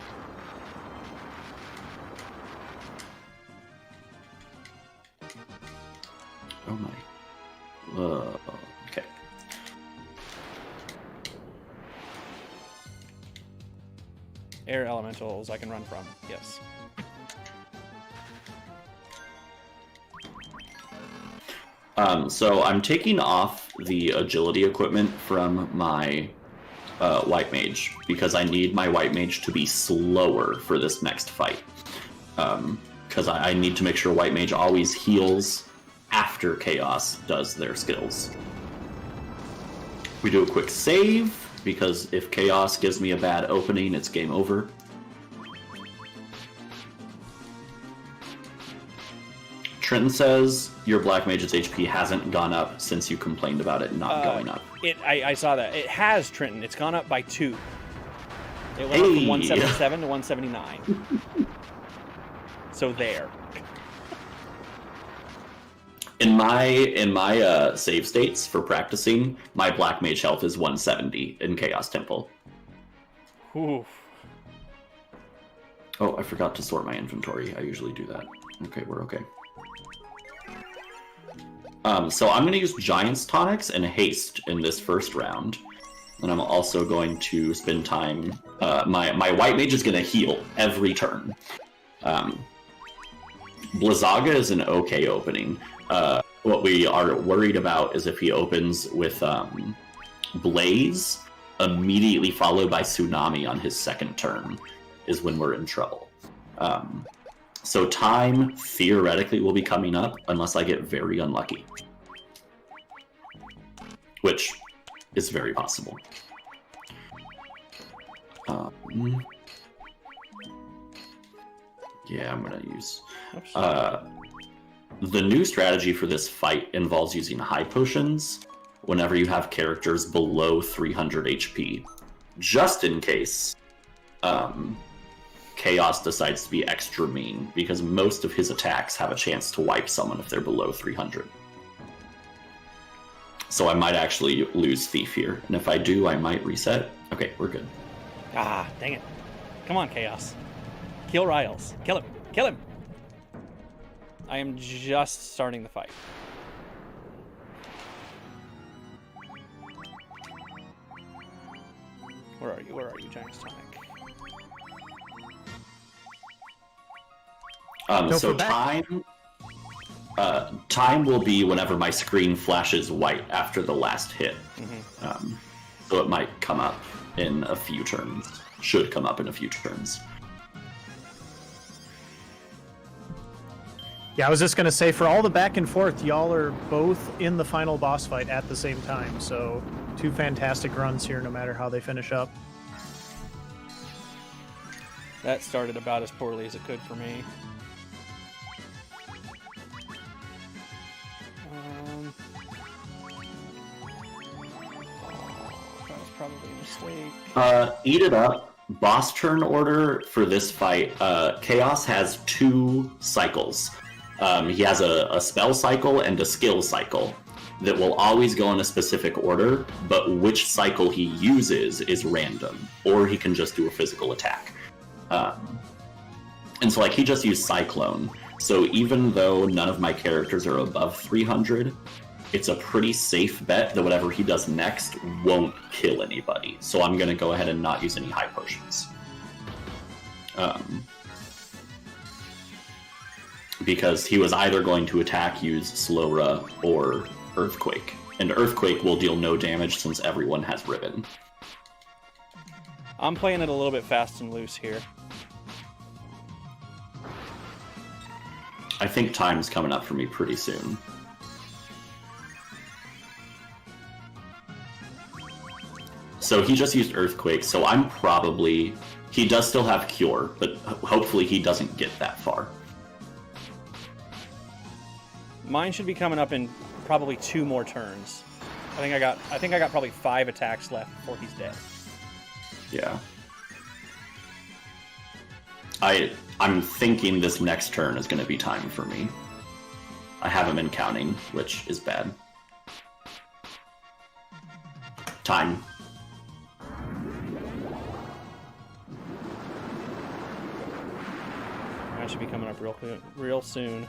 Oh my. Okay. Air elementals I can run from. Yes. So I'm taking off the agility equipment from my white mage because I need my white mage to be slower for this next fight. Because I need to make sure white mage always heals after Chaos does their skills. We do a quick save because if Chaos gives me a bad opening, it's game over. Trenton says your Black Mage's HP hasn't gone up since you complained about it not going up. I saw that. It has, Trenton. It's gone up by 2. It went up from 177 to 179. So there. In my save states for practicing, my Black Mage health is 170 in Chaos Temple. Oof. Oh, I forgot to sort my inventory. I usually do that. Okay, we're okay. So I'm going to use Giant's Tonics and Haste in this first round. And I'm also going to spend time... my White Mage is going to heal every turn. Blizzaga is an okay opening. What we are worried about is if he opens with Blaze, immediately followed by Tsunami on his second turn, is when we're in trouble. So time theoretically will be coming up unless I get very unlucky. Which is very possible. Yeah, I'm gonna use... the new strategy for this fight involves using high potions whenever you have characters below 300 HP. Just in case Chaos decides to be extra mean, because most of his attacks have a chance to wipe someone if they're below 300. So I might actually lose Thief here, and if I do, I might reset. Okay, we're good. Ah, dang it. Come on, Chaos. Kill Riles. Kill him. Kill him! I am just starting the fight. Where are you? Where are you, Giant Sonic? So time will be whenever my screen flashes white after the last hit. Mm-hmm. So it might come up in a few turns. Should come up in a few turns. Yeah, I was just going to say, for all the back and forth, y'all are both in the final boss fight at the same time, so 2 fantastic runs here, no matter how they finish up. That started about as poorly as it could for me. That was probably a mistake. Eat it up. Boss turn order for this fight. Chaos has 2 cycles. He has a spell cycle and a skill cycle that will always go in a specific order, but which cycle he uses is random, or he can just do a physical attack. And so, like, he just used Cyclone. So even though none of my characters are above 300, it's a pretty safe bet that whatever he does next won't kill anybody. So I'm going to go ahead and not use any high potions. Because he was either going to use Slowra or Earthquake. And Earthquake will deal no damage since everyone has Ribbon. I'm playing it a little bit fast and loose here. I think time's coming up for me pretty soon. So he just used Earthquake, so I'm probably... He does still have Cure, but hopefully he doesn't get that far. Mine should be coming up in probably 2 more turns. I think I got probably 5 attacks left before he's dead. Yeah. I'm thinking this next turn is going to be time for me. I haven't been counting, which is bad. Time. That should be coming up real soon.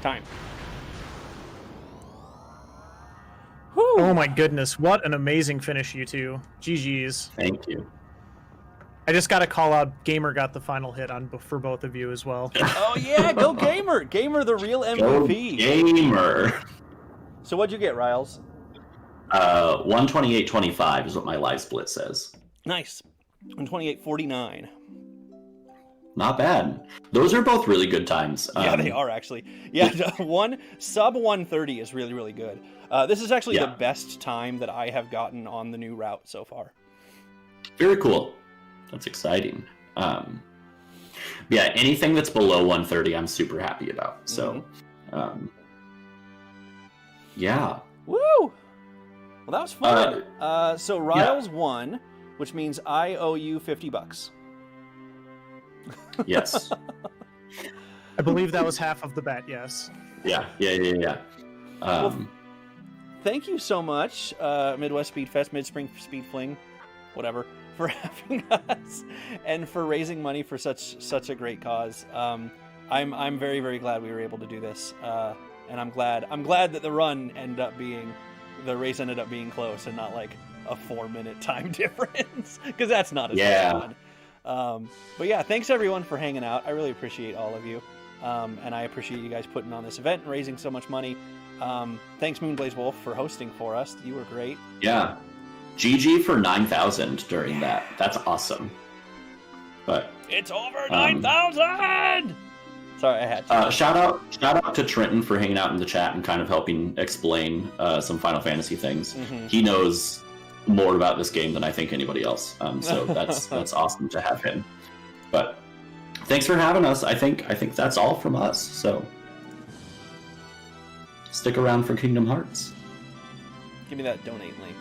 Time. Whew. Oh my goodness, what an amazing finish, you two. GG's. Thank you. I just got to call out Gamer got the final hit for both of you as well. Oh yeah, go Gamer! Gamer, the real MVP. Go Gamer! So what'd you get, Riles? 128.25 is what my live split says. Nice. 128.49. Not bad. Those are both really good times. Yeah, they are actually. Yeah, sub 130 is really, really good. This is actually the best time that I have gotten on the new route so far. Very cool. That's exciting. Yeah, anything that's below 130, I'm super happy about. So, yeah. Woo! Well, that was fun. So Riles won, which means I owe you $50. Yes. I believe that was half of the bet, yes. Yeah. Well, thank you so much, Midwest Speed Fest, Midspring Speedfling, whatever, for having us and for raising money for such a great cause. I'm very, very glad we were able to do this, and I'm glad that the race ended up being close and not like a 4-minute time difference, because that's not as fun. But yeah, thanks everyone for hanging out. I really appreciate all of you. and I appreciate you guys putting on this event and raising so much money. Thanks, Moonblaze Wolf, for hosting for us. You were great. Yeah. GG for 9,000 during that. That's awesome. But it's over 9,000! Sorry, I had to. Shout out to Trenton for hanging out in the chat and kind of helping explain some Final Fantasy things. Mm-hmm. He knows more about this game than I think anybody else. So that's awesome to have him. But thanks for having us. I think that's all from us. So stick around for Kingdom Hearts. Give me that donate link.